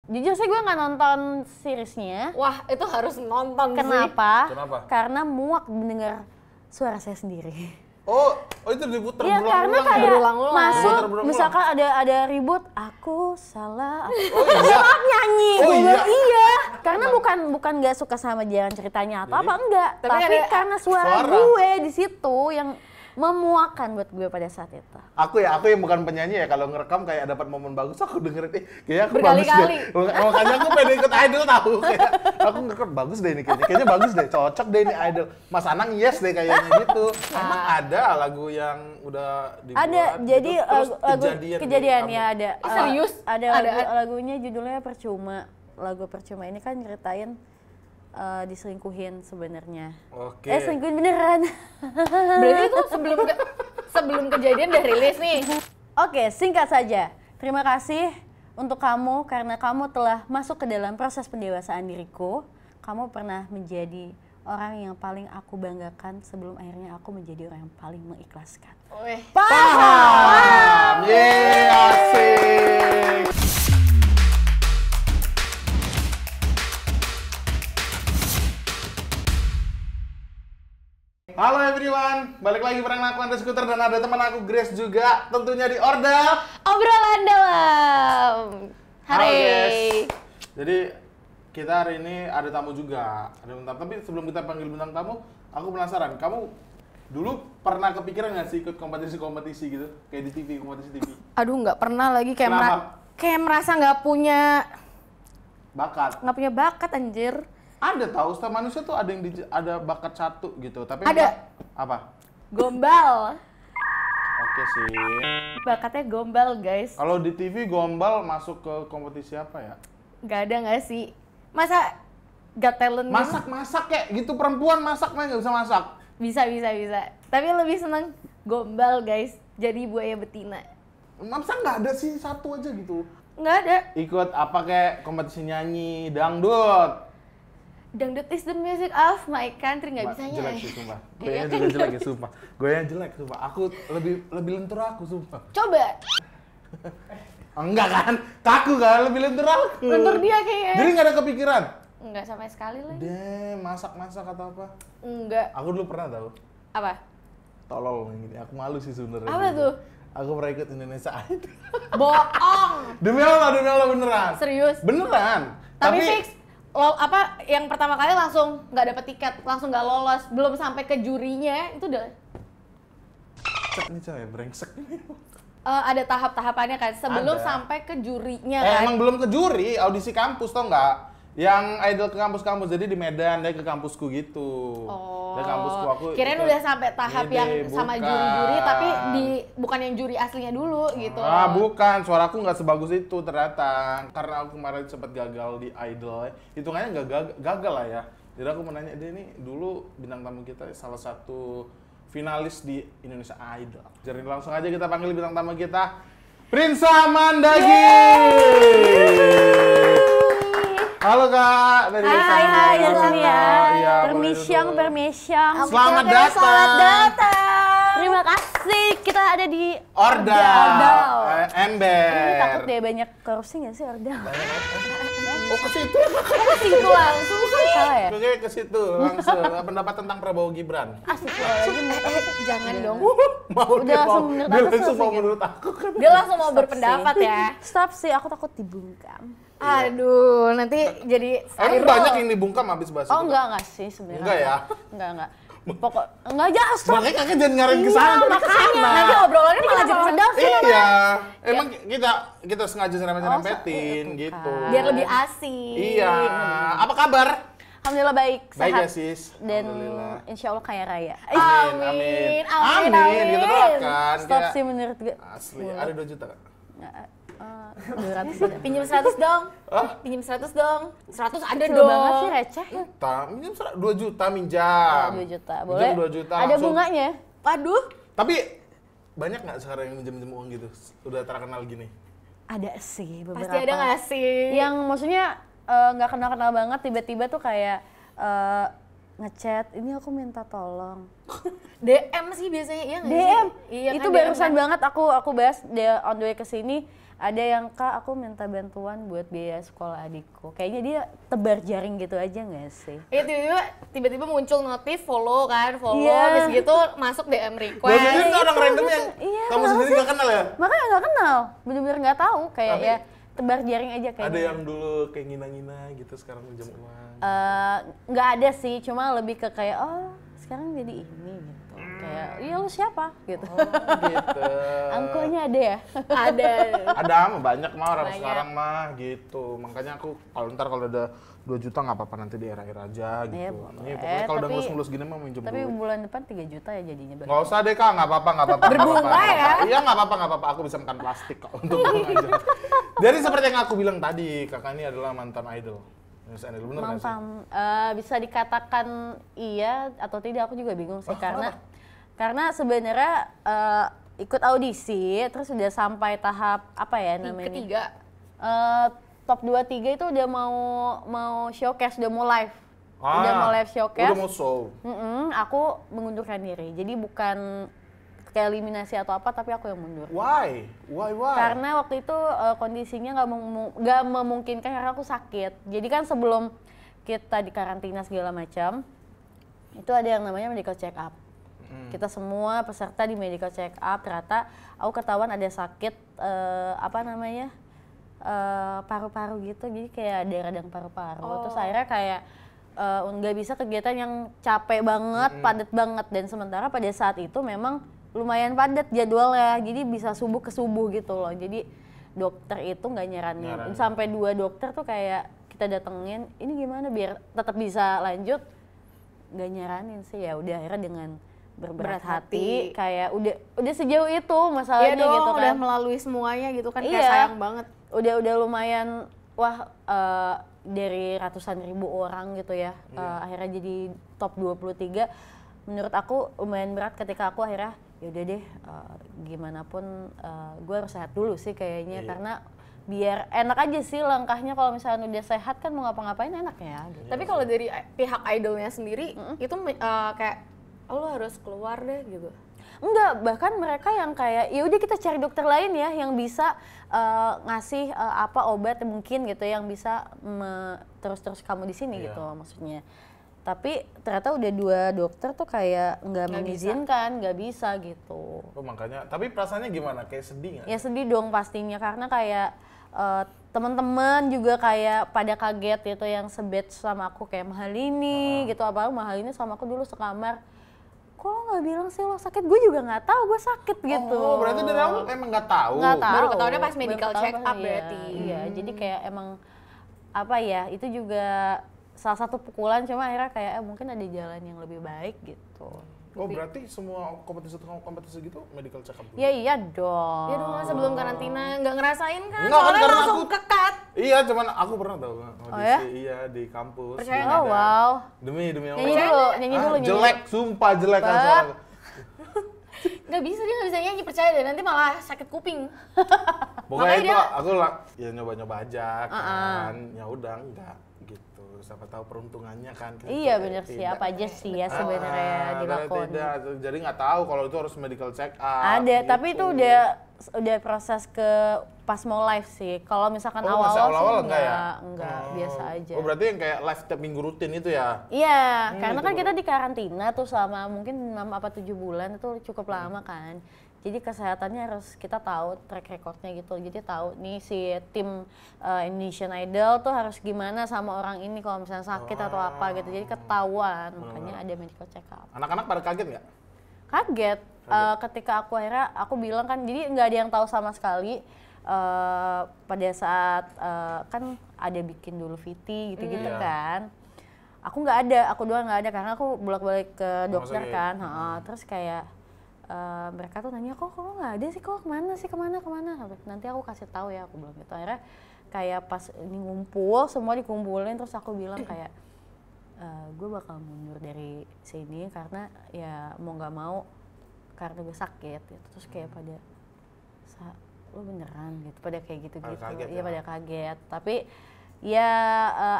Jujur sih gue nggak nonton seriesnya. Wah, itu harus nonton sih. Kenapa? Kenapa? Karena muak mendengar suara saya sendiri. Oh itu diputer Iya, karena berulang-ulang kayak ya? Berulang-ulang. masuk, Berulang-ulang. misalkan ada ribut, aku salah. Oh iya? Maaf nyanyi. Oh Gue iya? bilang, iya. Karena bukan nggak suka sama jalan ceritanya atau Jadi? apa enggak. Tapi Tapi ada- karena suara Suara. gue di situ yang memuakkan buat gue pada saat itu. Aku yang bukan penyanyi ya, kalau ngerekam kayak dapat momen bagus aku dengerin kayaknya aku bagus Berkali-kali. deh. Makanya aku pengen ikut idol tahu kayak aku ngerekam bagus deh ini kayaknya bagus deh, cocok deh ini idol. Mas Anang yes deh kayaknya gitu. Emang ada lagu yang udah dibuat? Ada, jadi gitu, terus lagu kejadian di ya kamu? ada. Serius? Ada Ada. lagunya judulnya Percuma. Lagu Percuma ini kan nyeritain diselingkuhin sebenarnya. Oke. Selingkuhin beneran. Berarti itu sebelum kejadian udah rilis nih. Oke, singkat saja. Terima kasih untuk kamu karena kamu telah masuk ke dalam proses pendewasaan diriku. Kamu pernah menjadi orang yang paling aku banggakan sebelum akhirnya aku menjadi orang yang paling mengikhlaskan. Weh. Paham. Yeay, asik. Halo everyone, balik lagi bareng aku Andre Skuter dan ada teman aku Grace juga, tentunya di Ordal. Obrolan dalam. Halo, Hari. guys. Jadi kita hari ini ada tamu juga, ada bintang. Tapi sebelum kita panggil bintang tamu, aku penasaran, kamu dulu pernah kepikiran nggak sih ikut kompetisi-kompetisi gitu, kayak di TV, kompetisi TV? Aduh, nggak pernah lagi kayak Kenapa? kayak merasa nggak punya Bakat. anjir. Ada tahu, setiap manusia tuh ada bakat satu gitu, tapi Ada. apa? Gombal. Oke sih. Bakatnya gombal, guys. Kalau di TV gombal masuk ke kompetisi apa ya? Nggak ada nggak sih? Masa Got Talent gitu? Masak kayak gitu, perempuan masak mah nggak bisa masak. Bisa. Tapi lebih seneng gombal, guys. Jadi buaya betina. Masa nggak ada sih satu aja gitu? Nggak ada. Ikut apa kayak kompetisi nyanyi, dangdut. Dangdut is the music of my country, nggak bisa Jelek nyanyi. sih sumpah. Gue yang juga jelek ya sumpah. Gue yang jelek sumpah. Aku lebih lentur aku sumpah. Coba. Enggak kan? Kaku kan? Lebih lentur aku. Lentur dia kayaknya. Jadi nggak ada kepikiran? Nggak sama sekali lagi. Deh, masak atau apa? Enggak. Aku dulu pernah tahu. Apa? Tolol yang gini. Aku malu sih sebenarnya. Apa gitu. tuh? Aku pernah ikut Indonesia Idol. Bohong. Demi Allah beneran. Serius? Beneran. Tapi fix. Yang pertama kali langsung nggak dapet tiket, langsung nggak lolos, belum sampai ke jurinya itu udah Cek nih cewek brengsek. ada tahap-tahapannya kan sebelum Ada. sampai ke jurinya kan. Emang belum ke juri, audisi kampus tau nggak? Yang idol ke kampus-kampus, jadi di Medan, dia ke kampusku gitu. Dia kampusku, aku kirain ikut. udah sampai tahap Gede, yang sama bukan. juri-juri tapi bukan yang juri aslinya dulu gitu. Bukan, suaraku nggak sebagus itu ternyata. Karena aku kemarin sempat gagal di idol, hitungannya nggak gagal lah ya. Jadi aku mau nanya, dia nih dulu bintang tamu kita salah satu finalis di Indonesia Idol. Jadi langsung aja kita panggil bintang tamu kita, Prinsa Mandagi. Halo Kak, dari Hai sana. dari sini ya. Iya, Permisyang. Selamat Oke, datang. Selamat datang. Terima kasih. Kita ada di Ordal. Ember. Ini takut deh banyak korupsi nggak sih Ordal? Oh ke situ. Situ langsung sih. Salah ya? Oke ke situ langsung. Pendapat tentang Prabowo Gibran. Astagfirullahaladzim. Jangan dong. Mau Udah dia langsung mau, menurut dia aku langsung selesai mau gitu. menurut aku kan. Dia langsung mau berpendapat ya. Stop sih, aku takut dibungkam. Aduh, nanti jadi Emang viral. banyak yang dibungkam habis bahas Oh itu? enggak sih sebenarnya. Enggak ya? Enggak. Pokok enggak aja stop. Makanya kakak jangan nyaranin ke sana, Iya, makanya. Nanti obrolannya malah jadi sedang sih. Iya, emang kita sengaja nyerempet-nyerempetin itu gitu. kan. biar lebih asik. Iya, apa kabar? Alhamdulillah baik, Baik sehat. ya sis, Dan alhamdulillah. insya Allah kaya raya. Amin, amin, Amin, kita amin. doakan. Stop Kayak sih menurut gue. Asli, ada 2 juta Kak? 200 aja. Pinjam 100 dong. Hah? Pinjam 100 dong. 100 ada Kecil dong. banget sih receh. Minjam 2 juta minjam. 2 juta, Minjam boleh. 2 juta Ada langsung. bunganya. Waduh. Tapi banyak nggak sekarang yang minjem uang gitu? Udah terkenal gini? Ada sih beberapa. Pasti ada nggak sih? Yang maksudnya nggak kenal-kenal banget tiba-tiba tuh kayak ngechat, ini aku minta tolong. DM sih biasanya, iya nggak DM, sih? Iya itu kan, barusan DM kan. banget aku bahas on the way ke sini. Ada yang, Kak, aku minta bantuan buat biaya sekolah adikku. Kayaknya dia tebar jaring gitu aja nggak sih? Iya tiba-tiba muncul notif follow kan, follow Iya. habis gitu masuk DM request. Gue sendiri tuh orang random yang Iya, kamu sendiri gak kenal ya? Makanya nggak kenal, bener-bener nggak tahu. Kayak Tapi ya tebar jaring aja kayaknya. Ada yang dulu kayak ngina-ngina gitu, sekarang minjem uang. Nggak ada sih, cuma lebih ke kayak oh sekarang jadi ini gitu. Kayak iya lu siapa gitu. Gitu. Angkonya ada ya? Ada. Ada mah banyak mah orang Banyak. sekarang mah gitu. Makanya aku kalau ada 2 juta nggak apa-apa, nanti di akhir aja gitu. Iya, Ini pokoknya kalau udah tapi- mulus-mulus gini mah minjem Tapi duit. bulan depan 3 juta ya jadinya. Nggak usah deh Kak, nggak apa-apa. Berbunga ya? Iya nggak apa-apa. Aku bisa makan plastik kok untuk uang aja. Jadi seperti yang aku bilang tadi, kakak ini adalah mantan idol. Miss Idol, bener nggak sih? Mantan, bisa dikatakan iya atau tidak, aku juga bingung sih. Karena sebenarnya ikut audisi, terus udah sampai tahap apa ya namanya? Ketiga. Top 2-3 itu udah mau showcase, udah mau live. Udah mau live showcase. Udah mau show. Aku mengundurkan diri. Jadi bukan kayak eliminasi atau apa, tapi aku yang mundur. Why? Karena waktu itu kondisinya nggak memungkinkan karena aku sakit. Jadi kan sebelum kita di karantina segala macam, itu ada yang namanya medical check up. Kita semua peserta di medical check up, ternyata aku ketahuan ada sakit paru-paru gitu, jadi kayak ada radang paru-paru. Terus akhirnya kayak nggak bisa kegiatan yang capek banget, padat banget, dan sementara pada saat itu memang lumayan padat jadwalnya, jadi bisa subuh ke subuh gitu loh. Jadi dokter itu nggak nyaranin. Sampai 2 dokter tuh kayak kita datengin, ini gimana biar tetap bisa lanjut, nggak nyaranin sih. Ya udah akhirnya dengan berberat hati kayak udah sejauh itu masalahnya Iya dong, gitu kan. udah melalui semuanya gitu kan, kayak Iya. sayang banget. Udah lumayan, dari ratusan ribu orang gitu ya, akhirnya jadi top 23. Menurut aku lumayan berat ketika aku akhirnya yaudah deh, gimana pun gue harus sehat dulu sih kayaknya. Karena biar enak aja sih langkahnya, kalau misalnya udah sehat kan mau ngapa-ngapain enak ya gitu. Tapi kalau dari pihak idolnya sendiri itu kayak lo harus keluar deh gitu. Enggak, bahkan mereka yang kayak ya udah kita cari dokter lain ya yang bisa ngasih apa obat mungkin gitu yang bisa terus kamu di sini gitu maksudnya. Tapi ternyata udah 2 dokter tuh kayak nggak mengizinkan, nggak bisa gitu. Oh makanya, tapi perasaannya gimana? Kayak sedih nggak? Ya sedih dong pastinya, karena kayak teman-teman juga kayak pada kaget gitu yang sebet sama aku kayak Mahalini gitu, apalagi Mahalini sama aku dulu sekamar. Kok lo nggak bilang sih lo sakit? Gue juga nggak tahu gue sakit gitu. Oh berarti dari awal emang nggak tahu? Nggak tahu. Baru ketahuannya pas Baru medical ketahuan check pas- up iya, berarti. Iya, jadi kayak emang apa ya, itu juga salah satu pukulan, cuma akhirnya kayak mungkin ada jalan yang lebih baik gitu. Oh berarti semua kompetisi gitu medical check up dulu? Ya iya dong. Ya dong, sebelum karantina nggak ngerasain kan? Enggak, kan Soalnya karena langsung aku- kekat. Iya, cuman aku pernah tahu audisi, ya? iya di kampus. Percaya Belum Oh ada. wow. Demi Allah. Nyanyi dulu, nyanyi dulu. Jelek, sumpah jelek kan suara. Nggak bisa, dia nggak bisa nyanyi, percaya deh, nanti malah sakit kuping. Pokoknya Makanya itu dia- aku ya nyoba-nyoba aja kan. Ya udah enggak gitu. Siapa tahu peruntungannya kan. Iya bener sih, apa aja sih ya sebenarnya dilakukan. Tidak, jadi nggak tahu kalau itu harus medical check up. Ada, gitu. tapi itu udah proses ke pas mau live sih. Kalau misalkan Oh, masih awal-awal awal-awal sih enggak ya? enggak, biasa aja. Oh berarti yang kayak live tiap minggu rutin itu ya? Iya, karena itu kan kita di karantina tuh selama mungkin 6 apa 7 bulan, itu cukup lama kan. Jadi kesehatannya harus kita tahu track recordnya gitu. Jadi tahu nih si tim Indonesian Idol tuh harus gimana sama orang ini kalau misalnya sakit atau apa gitu. Jadi ketahuan, makanya ada medical check up. Anak-anak pada kaget nggak? Kaget. Ketika aku akhirnya aku bilang kan, jadi nggak ada yang tahu sama sekali. Pada saat kan ada bikin dulu VT gitu-gitu Iya. kan. Aku nggak ada, aku doang nggak ada karena aku bolak-balik ke dokter sakit. kan. Terus kayak mereka tuh nanya, kok nggak ada sih, kok kemana sih, kemana. Nanti aku kasih tahu ya, aku bilang gitu. Akhirnya kayak pas ini ngumpul, semua dikumpulin, terus aku bilang kayak gue bakal mundur dari sini karena ya mau nggak mau karena gue sakit gitu. Terus kayak pada lo beneran gitu, pada kayak gitu-gitu. Pada kaget Iya ya. pada kaget, tapi ya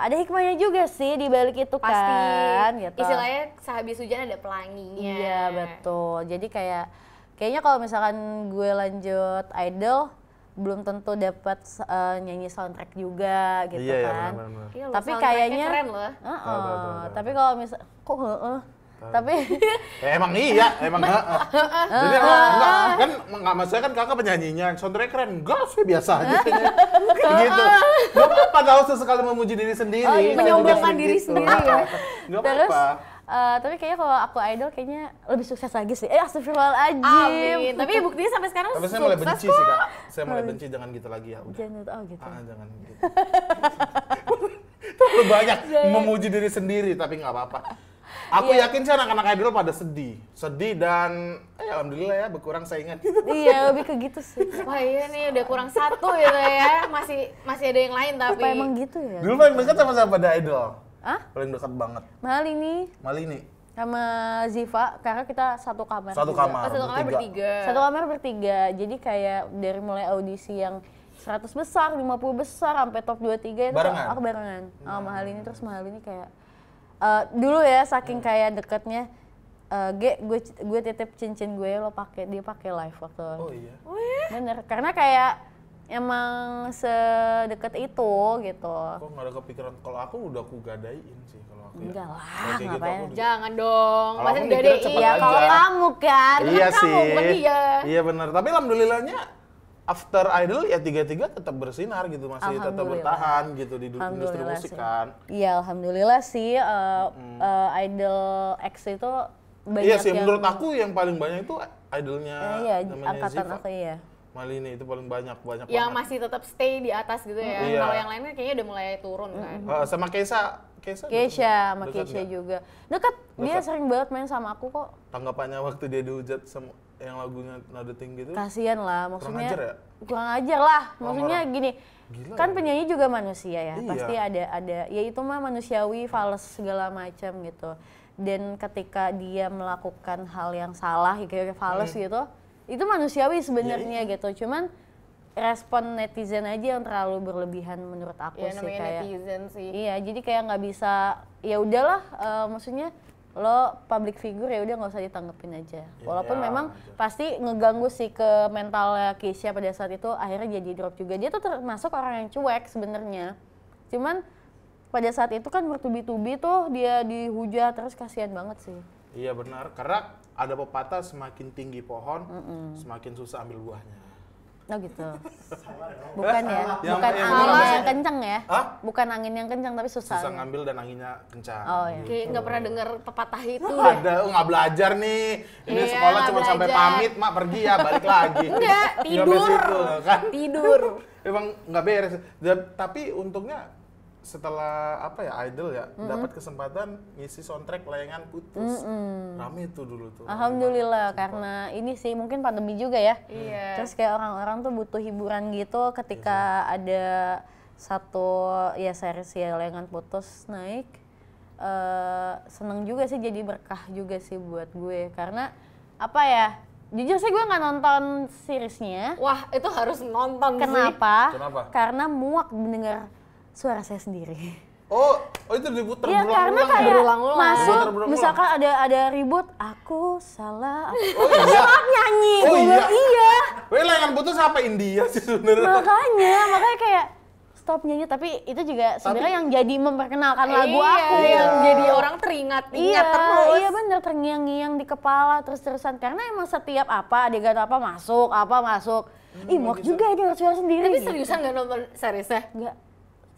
ada hikmahnya juga sih di balik itu Pasti. kan gitu. Istilahnya sehabis hujan ada pelanginya. Iya betul. Jadi kayaknya kalau misalkan gue lanjut idol belum tentu dapat nyanyi soundtrack juga gitu Iya, kan. benar-benar. Iya, Tapi soundtracknya kayaknya keren loh. Tahu. Tapi kalau misal kok tapi Emang iya, emang Jadi enggak, kan enggak maksudnya kan kakak penyanyinya, soundtrack keren. Enggak sih biasa aja. Kayak gitu. Enggak apa-apa tahu sesekali memuji diri sendiri. Oh, iya. Menyombongkan diri Gitu. sendiri ya. Enggak terus apa-apa. tapi kayaknya kalau aku idol kayaknya lebih sukses lagi sih. Astagfirullahaladzim. Amin. Tapi buktinya sampai sekarang Tapi saya sukses mulai benci kok. sih kak. Saya mulai benci, jangan gitu lagi ya. Udah. Jangan gitu. Jangan gitu. Terlalu banyak memuji diri sendiri, tapi nggak apa-apa. Aku yakin sih anak-anak idol pada sedih dan alhamdulillah ya berkurang saingan. Iya, lebih ke gitu sih. Wah iya nih udah kurang satu gitu ya. Masih ada yang lain tapi. Apa emang gitu ya? Dulu paling dekat sama siapa ada idol? Hah? Paling dekat banget. Mahal ini Malini. sama Ziva karena kita satu kamar. Satu juga. kamar. Satu kamar bertiga. Satu kamar bertiga. Jadi kayak dari mulai audisi yang 100 besar, 50 besar sampai top 2 3 itu Barengan? aku barengan. Mahal ini terus mahal ini kayak dulu ya saking kayak deketnya gue titip cincin gue lo pakai dia pakai live waktu. Oh iya. Bener karena kayak emang sedekat itu gitu. Kok nggak ada kepikiran? Kalau aku udah aku gadain sih kalau aku. Enggak Ya. lah, Kalau kayak gitu ngapain. aku udah- Jangan dong. Kalau Masih aku digadein. mikirnya cepet Ya aja. kalau kamu kan. Iya kamu, sih. bukan dia. Iya benar. Tapi alhamdulillahnya after idol ya tiga tetap bersinar gitu, masih tetap Alhamdulillah. bertahan gitu di industri Alhamdulillah musik sih. kan. Iya alhamdulillah sih Idol X itu banyak Iya sih, yang menurut aku yang paling banyak itu idolnya iya namanya angkatan Ziva. aku iya. Malini itu paling banyak Yang banget. masih tetap stay di atas gitu ya. Iya. Kalau yang lainnya kayaknya udah mulai turun kan. Sama Keisha Keisha sama dekat Keisha nggak? juga. Dekat, dia Dekat. sering banget main sama aku kok. Tanggapannya waktu dia dihujat sama yang lagunya Nada Tinggi itu. Kasian lah maksudnya. ajar ya? Kurang ajar lah. Maksudnya gini, Gila kan ya. penyanyi juga manusia ya. Iya. Pasti ada ya itu mah manusiawi, fals segala macam gitu. Dan ketika dia melakukan hal yang salah kayak fals gitu, itu manusiawi sebenarnya Iya, gitu. Cuman respon netizen aja yang terlalu berlebihan menurut aku Ya sih namanya kayak. netizen sih. Iya, jadi kayak nggak bisa ya udahlah maksudnya lo public figure ya udah nggak usah ditanggepin aja. Walaupun ya, memang wajar. pasti ngeganggu sih ke mentalnya Keisha pada saat itu akhirnya jadi drop juga. Dia tuh termasuk orang yang cuek sebenarnya. Cuman pada saat itu kan bertubi-tubi tuh dia dihujat terus kasihan banget sih. Iya benar, karena ada pepatah semakin tinggi pohon, semakin susah ambil buahnya. Oh gitu. Bukan ya, Yang- bukan yang angin mana yang sih? kenceng ya. Hah? Bukan angin yang kenceng tapi susah. Susah ngambil dan anginnya kencang. Oh, iya. Kayak nggak pernah denger pepatah itu deh. Ada, nggak belajar nih. Ini Iya, sekolah nggak cuma sampai belajar. pamit, mak pergi ya, balik lagi. Enggak, Nggak tidur. sampai situ, kan? Tidur. Emang nggak beres. Tapi untungnya setelah apa ya idol ya dapat kesempatan ngisi soundtrack layangan putus. Rame itu dulu tuh. Alhamdulillah karena ini sih mungkin pandemi juga ya. Iya. Terus kayak orang-orang tuh butuh hiburan gitu ketika ada satu ya series ya layangan putus naik. Seneng juga sih jadi berkah juga sih buat gue karena apa ya? Jujur sih gue nggak nonton seriesnya. Wah, itu harus nonton sih. Kenapa? Kenapa? Karena muak mendengar suara saya sendiri. Oh itu diputer Iya karena berulang-ulang kayak ya? Berulang-ulang. masuk Berulang-ulang. misalkan ada ribut aku salah Oh iya. nyanyi Oh, gue iya. bilang, iya Weh layangan putus apa India sih sebenarnya? makanya kayak stop nyanyi tapi itu juga sebenarnya yang jadi memperkenalkan lagu aku yang Iya. jadi orang teringat-ingat iya, terus. iya bener terngiang-ngiang di kepala terus-terusan karena emang setiap adegan apa masuk ih muak juga ya denger suara sendiri Tapi gitu. seriusan nggak nonton seriesnya? Enggak,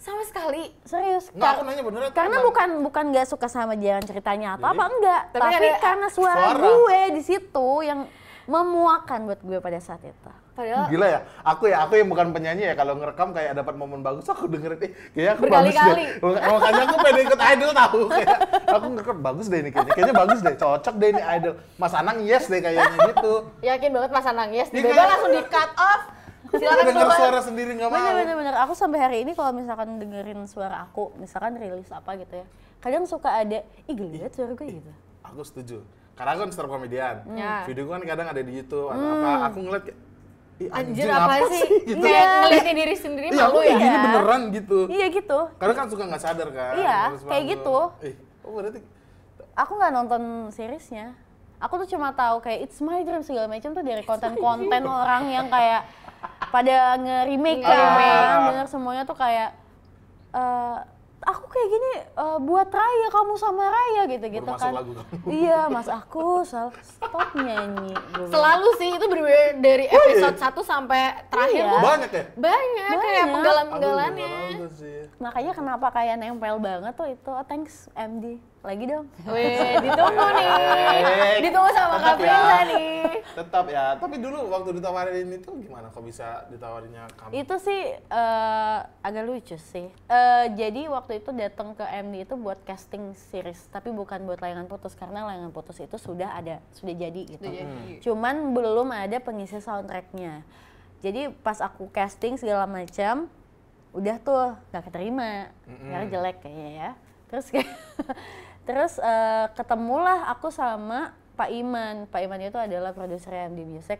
Sama sekali. serius Nggak, aku nanya beneran. karena bukan nggak suka sama jalan ceritanya atau apa enggak Tapi tapi ada karena suara suara. gue di situ yang memuakkan buat gue pada saat itu. Padahal Gila ya, aku yang bukan penyanyi ya, kalau ngerekam kayak dapat momen bagus aku dengerin kayaknya aku bagus Berkali-kali. deh. Makanya aku pengen ikut idol tahu kayak aku ngerekam bagus deh ini kayaknya bagus deh, cocok deh ini idol. Mas Anang yes deh kayaknya gitu. yakin banget Mas Anang yes, Iya, tiba-tiba kayak- langsung di cut off. Silakan Denger keluar. suara sendiri nggak mau. Bener. Aku sampai hari ini kalau misalkan dengerin suara aku, misalkan rilis apa gitu ya, kadang suka ada, ih gila liat suara gue gitu. Aku setuju. Karena aku kan stand up komedian. Ya. Video kan kadang ada di YouTube atau apa. Aku ngeliat kayak, Ih, Anjir apa sih? gitu. Kayak ngeliatin diri sendiri Iya, malu aku kayak ya. gini beneran gitu. Iya gitu. Karena kan suka nggak sadar kan. Iya, Harus kayak malu. gitu. Oh berarti Aku nggak nonton seriesnya. Aku tuh cuma tahu kayak It's My Dream segala macam tuh dari konten-konten orang yang kayak pada nge-remake kan, denger semuanya tuh kayak aku kayak gini buat Raya, kamu sama Raya gitu-gitu Baru masuk kan. lagu kamu. Iya, Mas aku stop nyanyi. Gua bilang. Selalu sih itu bener-bener dari episode 1 sampai terakhir Iya. tuh banyak ya? banyak kayak Banyak. penggalan-penggalannya. Aduh, nggak nonton sih. Makanya kenapa kayak nempel banget tuh itu. Oh, thanks MD. Lagi dong. Wih, ditunggu nih. Ditunggu sama Tetap Kak Prinsa ya. nih. Tetap ya. Tapi dulu waktu ditawarin itu gimana? Kok bisa ditawarinnya kamu? Itu sih agak lucu sih. Jadi waktu itu datang ke MD itu buat casting series, tapi bukan buat Layangan Putus karena Layangan Putus itu sudah jadi gitu. Cuman belum ada pengisi soundtracknya. Jadi pas aku casting segala macam, udah tuh nggak keterima, karena jelek kayaknya ya. Terus ketemulah aku sama Pak Iman. Pak Iman itu adalah produser MD Music.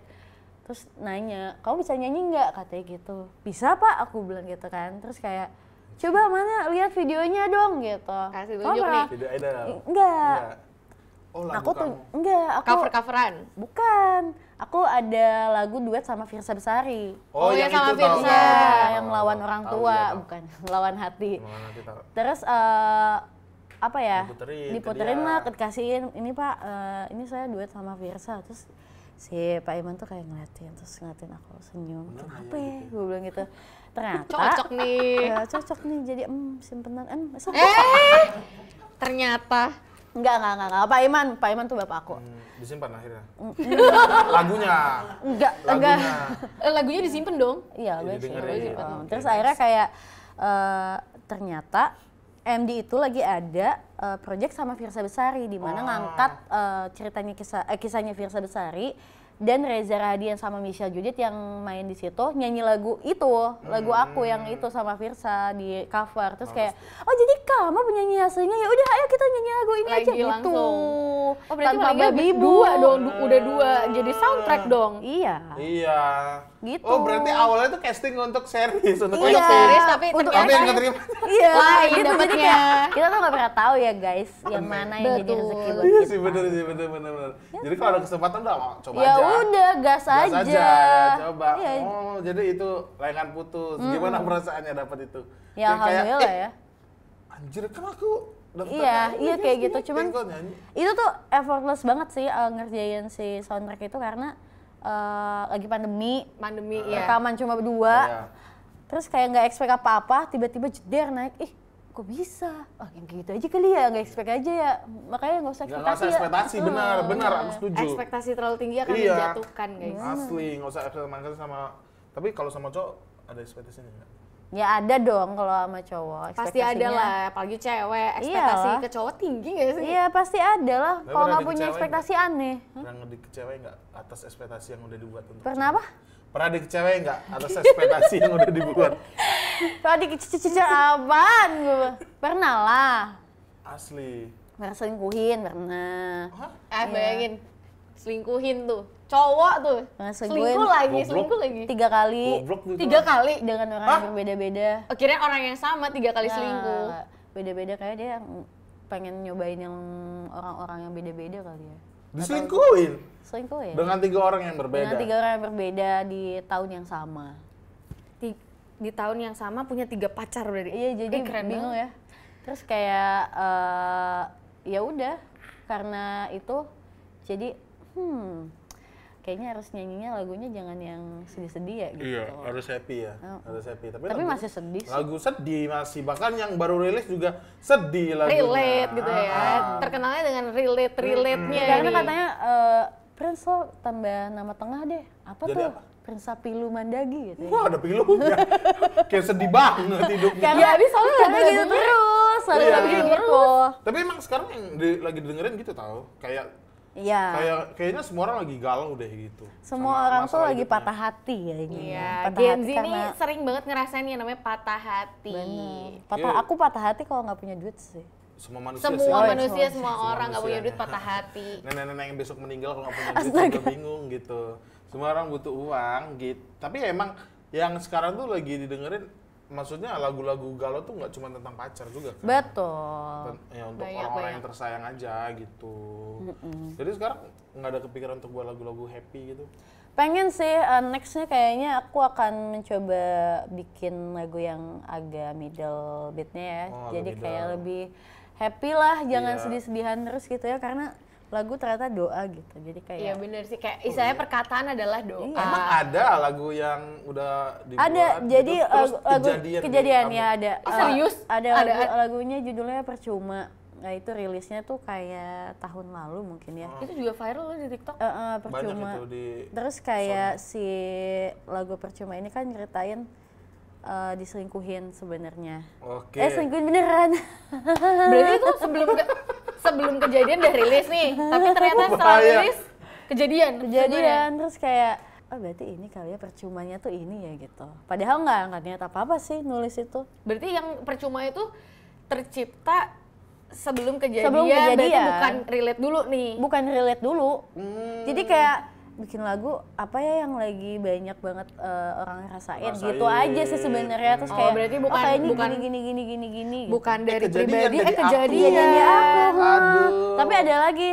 Terus nanya, kamu bisa nyanyi nggak? Katanya gitu. Bisa Pak, aku bilang gitu kan. Terus kayak, coba mana lihat videonya dong gitu. Kasih "Kamu tunjuk pernah?" nih. Tidak ada. Enggak. Oh, lagu Aku tuh kamu. enggak, aku Cover-coveran. bukan. Aku ada lagu duet sama Virsa Besari. Oh, iya, yang sama itu tahu. Virsa. Yang melawan orang Tahu, tua, iya, tahu. bukan melawan hati. Mana nanti tahu. Terus apa ya? Diputerin ke Diputerin dia. lah, dikasihin. Ini Pak, ini saya duet sama Virsa. Terus si Pak Iman tuh kayak ngeliatin aku senyum. Bener nggak Kenapa ya ya? gitu? Gue bilang gitu. Ternyata Cocok nih. ya, cocok nih. Jadi simpenan. Ternyata Enggak. Pak Iman tuh bapak aku. Disimpan akhirnya. Lagunya. Enggak. Lagunya. lagunya disimpan dong. Iya, Jadi gue sih. dengerin. Oke, Terus nice. akhirnya kayak ternyata MD itu lagi ada project sama Virsa Besari di mana ngangkat kisahnya Virsa Besari dan Reza Radian sama Michelle Judith yang main di situ nyanyi lagu itu, lagu aku yang itu sama Virsa di cover. Terus kayak, oh jadi kamu penyanyi aslinya, ya udah ayo kita nyanyi lagu ini Lagi aja gitu. langsung. Oh berarti Tanpa paling babi bu. dua dong, udah dua. Jadi soundtrack dong. Iya. Iya. Gitu. Oh, berarti awalnya tuh casting untuk series, untuk Iya. series, tapi Untuk tapi yang ternyata keterima. Iya, Lain gitu. Jadi dapetnya. kayak kita tuh nggak pernah tahu ya guys, yang mana yang jadi Betul. rezeki buat Iya kita. sih, bener. Jadi kalau ada kesempatan udah coba Ya aja. udah, gas Gas aja. ya, coba. Iya. Oh, jadi itu Layangan Putus. Gimana perasaannya dapat itu? Ya Yang kayak, alhamdulillah ya. Anjir, kan aku daftar Iya, nyanyi, iya guys, kayak ini gitu. Cuman kok nyanyi. itu tuh effortless banget sih ngerjain si soundtrack itu karena lagi pandemi, Pandemi ya. rekaman cuma berdua. Iya. Terus kayak nggak expect apa-apa, tiba-tiba jeder naik. Kok bisa? Oh yang gitu aja kali ya, nggak expect aja ya. Makanya nggak usah Nggak ekspektasi usah ya. ekspektasi, benar, aku setuju. Ekspektasi terlalu tinggi akan Iya. menjatuhkan guys. Asli, nggak usah ekspektasi sama. Tapi kalau sama cowok ada ekspektasinya nggak? Ya ada dong kalau sama cowok. Pasti ada ekspektasinya. lah, apalagi cewek. Ekspektasi Iyalah. ke cowok tinggi gak sih? Iya pasti ada lah. Tapi Kalau pernah nggak punya dikecewain ekspektasi aneh. Pernah ngedikecewain nggak atas ekspektasi yang udah dibuat untuk Pernah cowok? apa? Pernah dikecewain nggak atas ekspektasi yang udah dibuat? Tadi kecil-kecil apaan gue? Pernah lah. Asli. Pernah selingkuhin, pernah. Hah? Bayangin, selingkuhin tuh. Cowok tuh, Pernah selingkuhin. selingkuh lagi, Goblok. selingkuh lagi. 3 kali. Goblok gitu. 3 kali? Dengan orang Hah? yang berbeda-beda. Akhirnya orang yang sama 3 kali selingkuh. Nah, beda-beda kayak dia pengen nyobain yang orang-orang yang beda-beda kali ya. Diselingkuhin Selingkuhin. dengan 3 orang yang berbeda. Dengan 3 orang yang berbeda di tahun yang sama. Di tahun yang sama punya 3 pacar berarti. Iya jadi keren bingung banget. ya. Terus kayak ya udah karena itu jadi kayaknya harus nyanyinya lagunya jangan yang sedih-sedih ya gitu. Iya, harus happy ya. Oh. Harus happy. Tapi lagu- masih sedih sih. Lagu sedih masih. Bahkan yang baru rilis juga sedih lagunya. Relate gitu ya. Ah. Terkenalnya dengan relate-nya. Karena ini. katanya Prince lo tambah nama tengah deh. Apa Jadi tuh? apa? Prince Pilu Mandagi gitu ya. Wah, ada pilunya. Kayak sedih banget hidupnya. Karena Ya, habis soalnya karena gitu lagu-lagunya- terus, Iya. lagu gitu. Tapi emang sekarang yang lagi dengerin gitu tau. Iya. Kayaknya semua orang lagi galau deh gitu. Semua sama orang tuh masalah lagi hidupnya. patah hati ya ini. Iya, Patah Gen hati Z ini karena sering banget ngerasain yang namanya patah hati. bener. Iya. Aku patah hati kalau nggak punya duit sih. Semua manusia Semua sih. manusia, semua semua orang nggak punya manusia. duit patah hati. Nenek-nenek yang besok meninggal kalau nggak punya duit juga bingung gitu. Semua orang butuh uang gitu. Tapi emang yang sekarang tuh lagi didengerin, maksudnya lagu-lagu galau tuh nggak cuma tentang pacar juga kan? Betul. Ya untuk Banyak, orang-orang banyak. yang tersayang aja gitu. Jadi sekarang nggak ada kepikiran untuk buat lagu-lagu happy gitu? Pengen sih, nextnya kayaknya aku akan mencoba bikin lagu yang agak middle beatnya ya. Oh, agak Jadi middle. kayak lebih happy lah, jangan Iya. sedih-sedihan terus gitu ya. Karena lagu ternyata doa gitu. Jadi kayak Iya bener sih, kayak istilahnya perkataan adalah doa. Iya. Emang ada lagu yang udah dibuat? ada, jadi gitu, terus lagu di kejadian kamu? ya ada. Serius? Ada Ada? lagunya judulnya Percuma. Nah itu rilisnya tuh kayak tahun lalu mungkin ya. Itu juga viral loh di TikTok. Banyak Percuma. itu di Terus kayak si lagu Percuma ini kan nyeritain diselingkuhin sebenarnya. Oke. Selingkuhin beneran. Berarti itu sebelum kejadian udah rilis nih, tapi ternyata setelah Bahaya. rilis kejadian. Kejadian terus kayak oh berarti ini kali ya percumanya tuh ini ya gitu. Padahal nggak niat apa-apa sih nulis itu. Berarti yang percuma itu tercipta sebelum kejadian, Sebelum berarti kejadian. bukan relate dulu nih. Bukan relate dulu. Jadi kayak bikin lagu apa ya yang lagi banyak banget orang rasain gitu aja sih sebenarnya. Terus Oh, kayak berarti bukan- kayaknya bukan- gini gitu. Bukan dari kejadian pribadi, dari aku. kejadian. Kejadian di aku. Aduh. Tapi ada lagi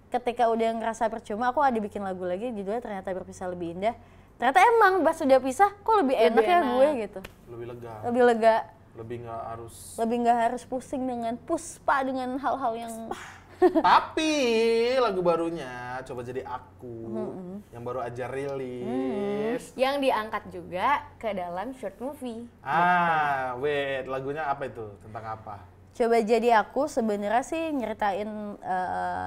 ketika udah ngerasa percuma, aku ada bikin lagu lagi judulnya Ternyata Berpisah Lebih Indah. Ternyata emang pas sudah pisah kok lebih enak ya enak. gue gitu. Lebih lega, Lebih lega, lebih nggak harus. lebih nggak harus pusing dengan puspa dengan hal-hal yang Tapi lagu barunya Coba Jadi Aku yang baru aja rilis. Yang diangkat juga ke dalam short movie. Wait, lagunya apa itu? Tentang apa? Coba Jadi Aku sebenarnya sih nyeritain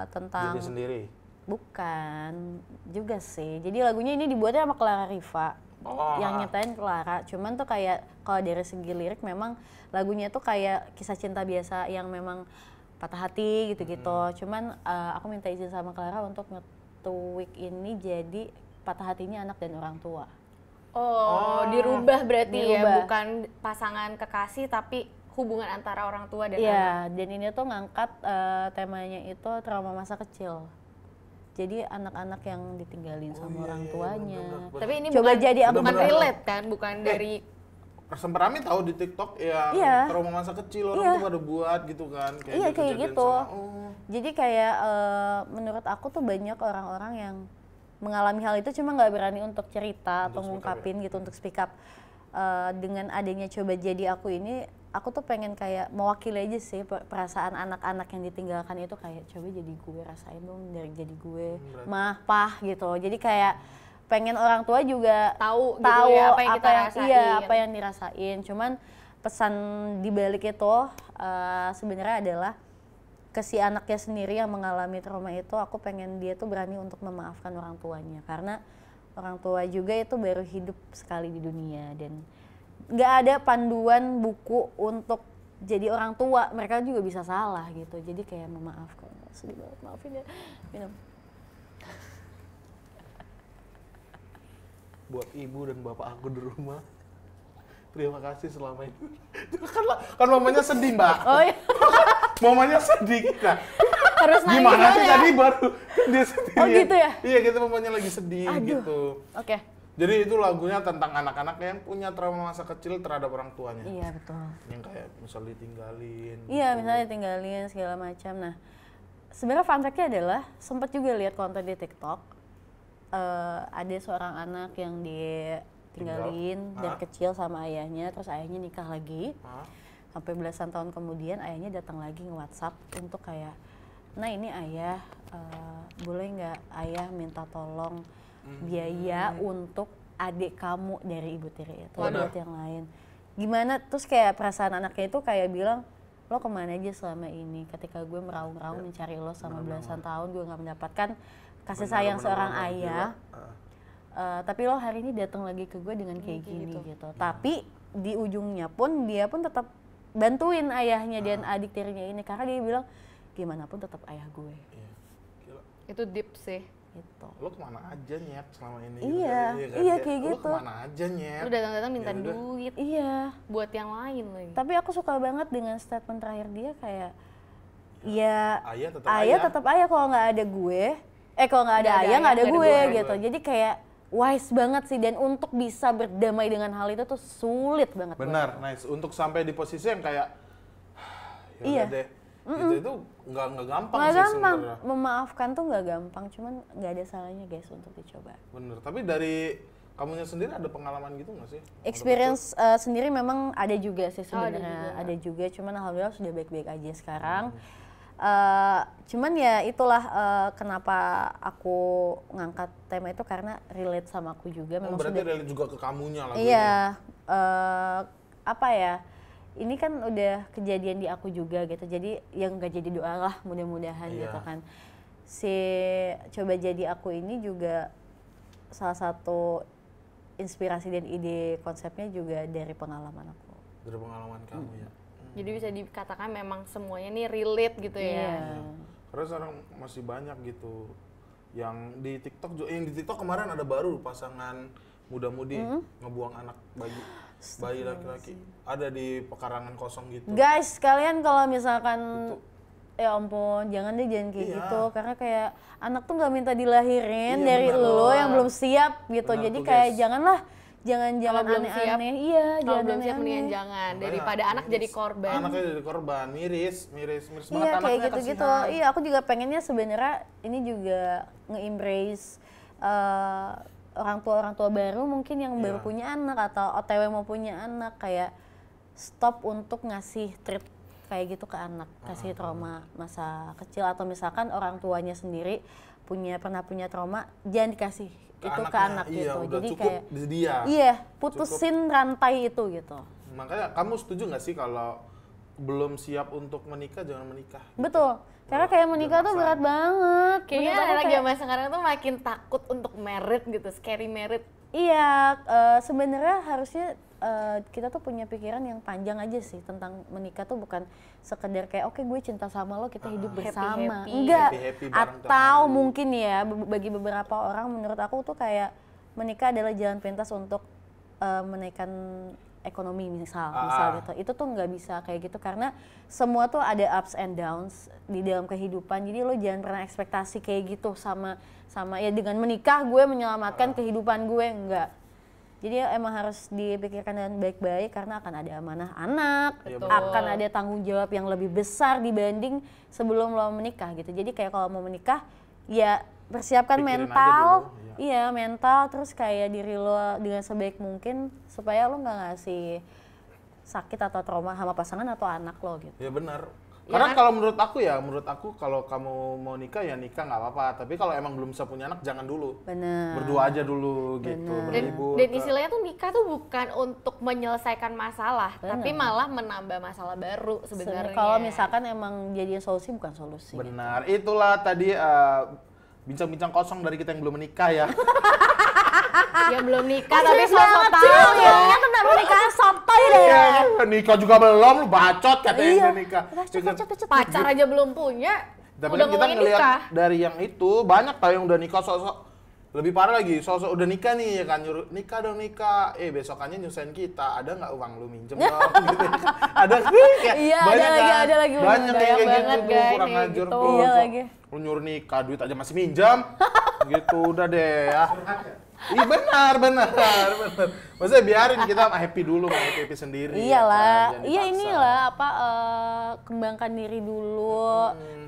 tentang Diri sendiri. bukan juga sih. Jadi lagunya ini dibuatnya sama Clara Riva. Oh. Yang nyetain Clara. Cuman tuh kayak kalau dari segi lirik memang lagunya tuh kayak kisah cinta biasa yang memang patah hati gitu-gitu. Cuman aku minta izin sama Clara untuk nge-tweak ini jadi patah hatinya anak dan orang tua. Oh, dirubah berarti ya, Dirubah. bukan pasangan kekasih tapi hubungan antara orang tua dan anak. Iya, dan ini tuh ngangkat temanya itu trauma masa kecil. Jadi anak-anak yang ditinggalin sama orang tuanya. bener. Tapi ini Coba bukan, jadi aku bukan bener. relate kan, bukan dari Sempat rame tahu di TikTok yang Iya. trauma masa kecil orang Iya. tuh pada buat gitu kan. Iya dia kayak kejadian gitu. sama, Jadi kayak menurut aku tuh banyak orang-orang yang mengalami hal itu cuma nggak berani untuk cerita atau speak up ngungkapin gitu untuk speak up. Dengan adanya Coba Jadi Aku ini, aku tuh pengen kayak mewakili aja sih perasaan anak-anak yang ditinggalkan itu kayak coba jadi gue rasain dong dari jadi gue mah pah gitu. Jadi kayak pengen orang tua juga Tahu gitu ya, apa yang kita rasain. Iya, apa yang dirasain. Cuman pesan di balik itu sebenarnya adalah ke si anaknya sendiri yang mengalami trauma itu, aku pengen dia tuh berani untuk memaafkan orang tuanya karena orang tua juga itu baru hidup sekali di dunia dan nggak ada panduan buku untuk jadi orang tua, mereka juga bisa salah gitu. Jadi kayak memaafkan. Sedih banget, maafin ya. Minum. buat ibu dan bapak aku di rumah. Terima kasih selama ini. kan mamanya sedih, Mbak. Oh iya. Mamanya sedih kita. harus nangis Gimana sih ya. tadi baru dia sedih. Oh, gitu ya? Iya, kita mamanya lagi sedih Aduh. gitu. Oke. Jadi itu lagunya tentang anak-anak yang punya trauma masa kecil terhadap orang tuanya. Iya betul. Yang kayak misal ditinggalin. Iya, gitu. misalnya tinggalin segala macam. Nah, sebenarnya fun fact-nya adalah sempat juga lihat konten di TikTok. Ada seorang anak yang ditinggalin Tinggal. dari kecil sama ayahnya, terus ayahnya nikah lagi. Hah? Sampai belasan tahun kemudian ayahnya datang lagi nge-WhatsApp untuk kayak, nah ini ayah, boleh nggak ayah minta tolong biaya untuk adik kamu dari ibu tiri itu buat yang lain. Gimana terus kayak perasaan anaknya itu kayak bilang, lo kemana aja selama ini ketika gue meraung-raung mencari lo selama belasan tahun gue nggak mendapatkan kasih sayang seorang ayah. Tapi lo hari ini datang lagi ke gue dengan kayak gini gitu. Tapi di ujungnya pun dia pun tetap bantuin ayahnya dan adik tirinya ini karena dia bilang gimana pun tetap ayah gue Iya. Gila. Itu deep sih. gitu. Lo kemana aja nyet selama ini? Iya, kan? iya, kayak Lo gitu. kemana aja nyet? Lu datang-datang minta Ya udah. duit Iya. buat yang lain lagi. Tapi aku suka banget dengan statement terakhir dia kayak ya Ayah tetap ayah tetap ayah kalau nggak ada gue kalau nggak ada ayah nggak ada gue gue. gitu. Jadi kayak wise banget sih, dan untuk bisa berdamai dengan hal itu tuh sulit banget. Benar, nice. Untuk sampai di posisi yang kayak ya Iya. udah deh. Itu nggak gampang Nggak sih gampang, sebenarnya. memaafkan tuh nggak gampang, cuman nggak ada salahnya guys untuk dicoba. Bener. Tapi dari kamunya sendiri ada pengalaman gitu nggak sih? Experience sendiri memang ada juga sih sebenarnya, juga. ada juga, cuman alhamdulillah sudah baik-baik aja sekarang. Cuman ya itulah kenapa aku ngangkat tema itu karena relate sama aku juga. Memang Berarti sudah, relate juga ke kamunya lagunya. iya, apa ya? Ini kan udah kejadian di aku juga gitu. Jadi yang nggak jadi doa lah mudah-mudahan Iya. gitu kan. Si coba jadi aku ini juga salah satu inspirasi dan ide konsepnya juga dari pengalaman aku. Dari pengalaman kamu ya. Jadi bisa dikatakan memang semuanya nih relate gitu ya. Iya. Karena sekarang masih banyak gitu yang di TikTok juga. Yang di TikTok kemarin ada baru pasangan muda-mudi ngebuang anak bayi laki-laki. Ada di pekarangan kosong gitu. Guys, kalian kalau misalkan ya ampun, jangan deh, jangan kayak Iya. gitu, karena kayak anak tuh nggak minta dilahirin Iya, dari benar. lo yang belum siap gitu. Benar Jadi tuh, kayak guys. jangan Kalau belum siap, aneh-aneh. Iya, Kalau jangan belum siap mendingan aneh-aneh. jangan, Makanya daripada anak miris. jadi korban. Anaknya jadi korban, miris banget Iya, kayak anaknya, gitu-gitu. kasihan. Iya, aku juga pengennya sebenarnya ini juga nge-embrace orang tua baru mungkin yang baru Iya. punya anak atau OTW mau punya anak, kayak stop untuk ngasih treat kayak gitu ke anak, kasih trauma masa kecil, atau misalkan orang tuanya sendiri pernah punya trauma, jangan dikasih itu ke anaknya, anak iya, gitu. udah Jadi cukup kayak di dia. iya, putusin rantai itu gitu. Makanya kamu setuju nggak sih kalau belum siap untuk menikah jangan menikah? Betul. Karena kayak menikah tuh maksain. berat banget. Kayaknya Menurut aku anak kayak- zaman sekarang tuh makin takut untuk married gitu, scary married. Iya, sebenarnya harusnya kita tuh punya pikiran yang panjang aja sih tentang menikah tuh, bukan sekedar kayak oke gue cinta sama lo, kita hidup bersama. happy-happy. Enggak. Happy-happy bareng tiap Atau hari. mungkin ya bagi beberapa orang menurut aku tuh kayak menikah adalah jalan pintas untuk menaikkan ekonomi misal gitu. Itu tuh nggak bisa kayak gitu, karena semua tuh ada ups and downs di dalam kehidupan. Jadi lo jangan pernah ekspektasi kayak gitu sama ya dengan menikah gue menyelamatkan kehidupan gue, enggak. Jadi emang harus dipikirkan dengan baik-baik, karena akan ada amanah anak, Iya, akan ada tanggung jawab yang lebih besar dibanding sebelum lo menikah gitu. Jadi kayak kalau mau menikah ya persiapkan Pikirin aja mental, dulu, iya mental, terus kayak diri lo dengan sebaik mungkin supaya lo nggak ngasih sakit atau trauma sama pasangan atau anak lo gitu. Ya benar. Karena kalau menurut aku kalau kamu mau nikah ya nikah nggak apa-apa. Tapi kalau emang belum bisa punya anak jangan dulu. Bener. Berdua aja dulu gitu. berlibur Dan ke- istilahnya tuh nikah tuh bukan untuk menyelesaikan masalah, tapi malah menambah masalah baru sebenarnya. Kalau misalkan emang jadi solusi bukan solusi. Benar. Itulah tadi bincang-bincang kosong dari kita yang belum menikah ya. yang belum nikah tapi Serius sosok banget tahu sih, ya. ngomongnya tentang pernikahan sotoy deh. Iya, nikah juga belum, lu bacot katanya Iya. udah nikah. Pacar aja belum punya, Tapi udah kan kita ngomongin ngelihat nikah. dari yang itu banyak tau yang udah nikah sosok lebih parah lagi, sosok udah nikah nih ya kan, nyuruh nikah dong nikah, besokannya nyusahin kita, ada nggak uang lu minjem dong gitu ya kan. Ada kayak Iya, banyak ada lagi, bener. banyak Banyak kayak banget, gitu, guys, kurang kayak ajar gitu. tuh. Iya lagi. Lu nyuruh nikah, duit aja masih minjam, gitu udah deh ya. Iya benar. Maksudnya biarin kita happy dulu, happy sendiri. Iyalah, ya kan? Jangan iya dipaksa. inilah kembangkan diri dulu,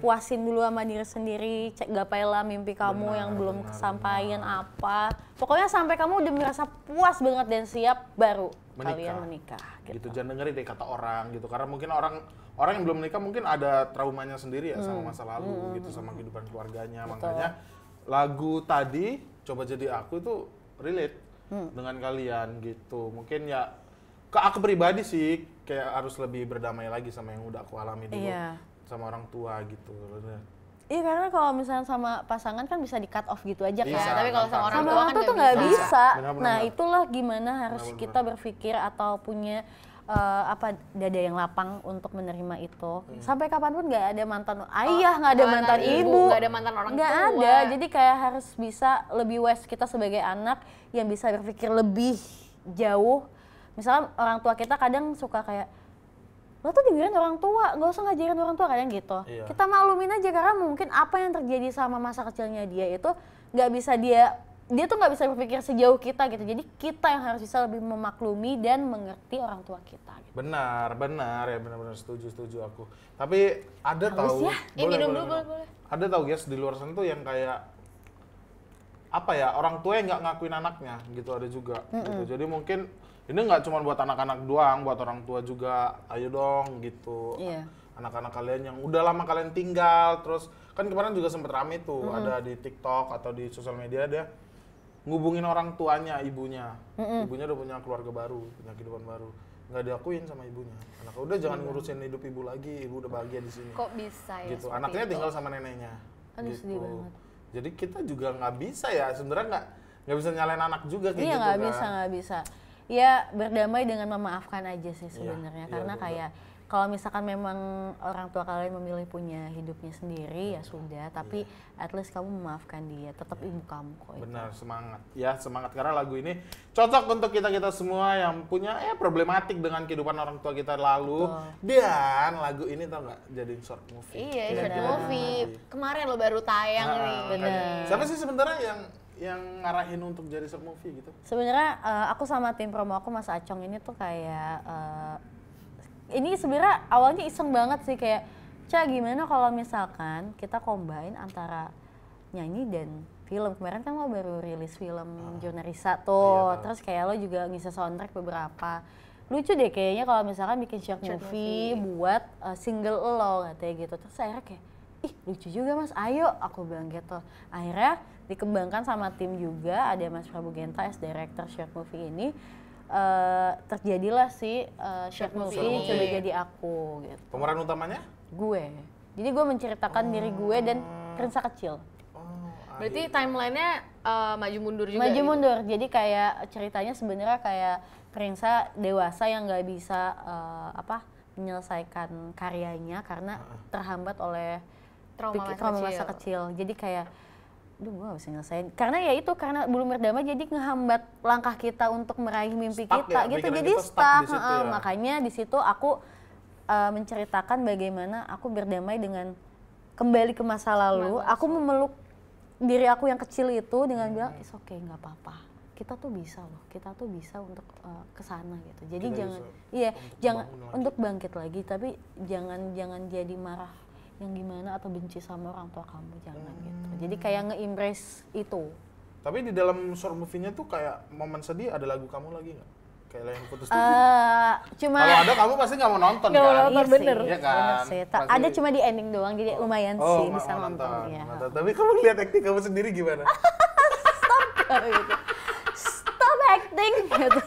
puasin dulu sama diri sendiri, gapailah mimpi kamu yang belum kesampaian apa. Pokoknya sampai kamu udah merasa puas banget dan siap, baru kalian menikah. Gitu. Jangan dengerin deh kata orang gitu, karena mungkin orang yang belum menikah mungkin ada traumanya sendiri ya sama masa lalu gitu, sama kehidupan keluarganya. Makanya lagu tadi Coba Jadi Aku itu relate dengan kalian gitu. Mungkin ya ke aku pribadi sih kayak harus lebih berdamai lagi sama yang udah aku alami dulu. Iya. Sama orang tua gitu. Iya, karena kalau misalnya sama pasangan kan bisa di cut off gitu aja kan. Bisa, tapi kalau sama orang Sama tua orang kan tua tuh nggak nggak bisa. bisa. Benar-benar. Nah itulah gimana harus kita berpikir atau punya dada yang lapang untuk menerima itu. Sampai kapanpun nggak ada mantan ayah, nggak ada mantan ibu, nggak ada mantan orang nggak tua. ada. Jadi kayak harus bisa lebih wise kita sebagai anak yang bisa berpikir lebih jauh. Misalnya orang tua kita kadang suka kayak lo tuh dengerin orang tua, nggak usah ngajarin orang tua kayak gitu. Iya. Kita maklumin aja karena mungkin apa yang terjadi sama masa kecilnya dia itu nggak bisa dia tuh nggak bisa berpikir sejauh kita gitu. Jadi kita yang harus bisa lebih memaklumi dan mengerti orang tua kita. Gitu. Benar ya, benar setuju aku. Tapi ada tahu, ya? Minum dulu boleh. Ada tahu guys di luar sana tuh yang kayak apa ya, orang tua yang nggak ngakuin anaknya gitu, ada juga gitu. Jadi mungkin ini nggak cuma buat anak-anak doang, buat orang tua juga. Ayo dong gitu. Iya. Anak-anak kalian yang udah lama kalian tinggal, terus kan kemarin juga sempet rame tuh, ada di TikTok atau di sosial media dia ngubungin orang tuanya, ibunya. Ibunya udah punya keluarga baru, punya kehidupan baru. Nggak diakuin sama ibunya. Anaknya udah jangan ngurusin hidup ibu lagi, ibu udah bahagia di sini. Kok bisa ya? Gitu. Anaknya tinggal sama neneknya. Aduh, gitu. sedih banget. Jadi kita juga nggak bisa ya, sebenarnya nggak bisa nyalain anak juga kayak Iya gitu nggak bisa. Ya berdamai dengan memaafkan aja sih sebenarnya. Iya, Karena bener. kayak kalau misalkan memang orang tua kalian memilih punya hidupnya sendiri ya sudah. Tapi at least kamu memaafkan dia. Tetap ibu kamu kok. itu. Benar, semangat. Ya, semangat karena lagu ini cocok untuk kita-kita semua yang punya problematik dengan kehidupan orang tua kita lalu. Dan lagu ini tau nggak jadiin short movie. Iya, Kira-kira short gimana? movie. Kemarin lo baru tayang Nah, nih. Bener. Siapa sih sebenarnya yang ngarahin untuk jadi short movie gitu? Sebenarnya aku sama tim promo aku Mas Acong ini tuh kayak ini sebenarnya awalnya iseng banget sih kayak gimana kalau misalkan kita combine antara nyanyi dan film. Kemarin kan lo baru rilis film Jurnarisa tuh, Iya, terus kayak lo juga ngisi soundtrack beberapa. Lucu deh kayaknya kalau misalkan bikin short movie buat single lo katanya gitu. Terus akhirnya kayak ih lucu juga Mas, ayo aku bilang gitu. Akhirnya dikembangkan sama tim juga, ada Mas Prabu Genta as director short movie ini. Terjadilah si short movie movie. Coba Jadi Aku gitu. Pemeran utamanya? Gue. Jadi gue menceritakan diri gue dan Prinsa kecil. Oh, Berarti timelinenya maju mundur juga. Maju gitu? mundur. Jadi kayak ceritanya sebenarnya kayak Prinsa dewasa yang nggak bisa menyelesaikan karyanya karena terhambat oleh trauma masa kecil. Jadi kayak gue gak bisa nyelesain. Karena ya itu, karena belum berdamai jadi ngehambat langkah kita untuk meraih mimpi Stuck kita ya, gitu. pikiran Jadi kita stuck di situ ya. Makanya di situ aku menceritakan bagaimana aku berdamai dengan kembali ke masa lalu. Aku memeluk diri aku yang kecil itu dengan bilang, it's okay, nggak apa-apa. Kita tuh bisa loh, kita tuh bisa untuk kesana gitu. Jadi Kita jangan, bisa jangan bangun lagi. untuk bangkit lagi. Tapi jangan jadi marah yang gimana atau benci sama orang tua kamu, jangan gitu. Jadi kayak nge-embrace itu. Tapi di dalam short movie-nya tuh kayak momen sedih ada lagu kamu lagi nggak? Kayak yang putus tuh. Cuma Kalau ada kamu pasti nggak mau nonton Nggak mau kan? nonton, iya bener. sih, Iya kan? bener sih. Pasti- Ada cuma di ending doang, jadi lumayan sih mau bisa nonton. Ya. nonton. Tapi kamu lihat acting kamu sendiri gimana? Gitu. Stop acting gitu.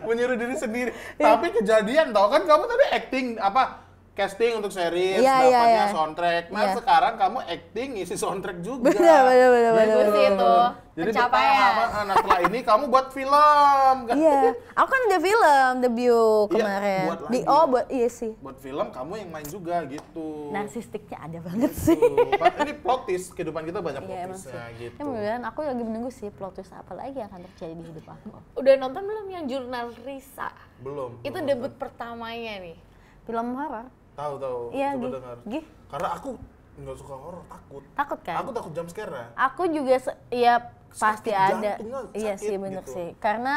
Menyuruh diri sendiri. Tapi kejadian tau kan kamu tadi acting casting untuk series, Iya, iya, dapatnya iya. soundtrack. Nah Iya. sekarang kamu acting ngisi soundtrack juga. Bener. Bagus sih itu. Jadi Pencapaian. betapa, nah setelah ini kamu buat film kan? Iya, aku kan ada film debut Iya, kemarin. buat lagi. Iya sih. Buat film kamu yang main juga gitu. Narsistiknya ada banget sih. Ini plot twist, kehidupan kita banyak plot Iya emang sih. twistnya gitu. Ya mudah-mudahan aku lagi menunggu sih plot twist apa lagi yang akan terjadi di hidup aku. Udah nonton belum yang Jurnal Risa? Belum. Itu belum debut nonton. pertamanya nih. Film horor. Tahu. Iya, Coba Gi. dengar. Gi. Karena aku nggak suka horor, takut. Takut kan? Aku takut jump scare ya. Aku juga ya pasti Sakit ada. jantungnya, Iya sakit sih bener gitu. sih. Karena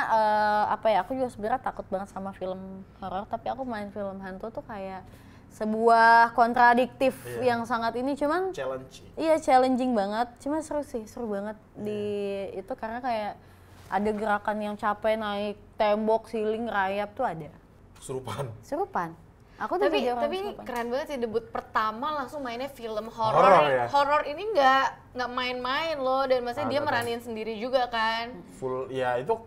aku juga sebenarnya takut banget sama film horor, tapi aku main film hantu tuh kayak sebuah kontradiktif Iya. yang sangat ini cuman Challenge. iya challenging banget. Cuma seru sih, seru banget di itu karena kayak ada gerakan yang capek naik tembok, ceiling, rayap tuh ada. Kesurupan. Serupan. Aku tuh jadi orang Tapi ini kesurupan. keren banget sih, debut pertama langsung mainnya film Horor horor. ya? Horor ini nggak main-main loh, dan maksudnya dia Nggak meranin sendiri juga kan. Full, ya itu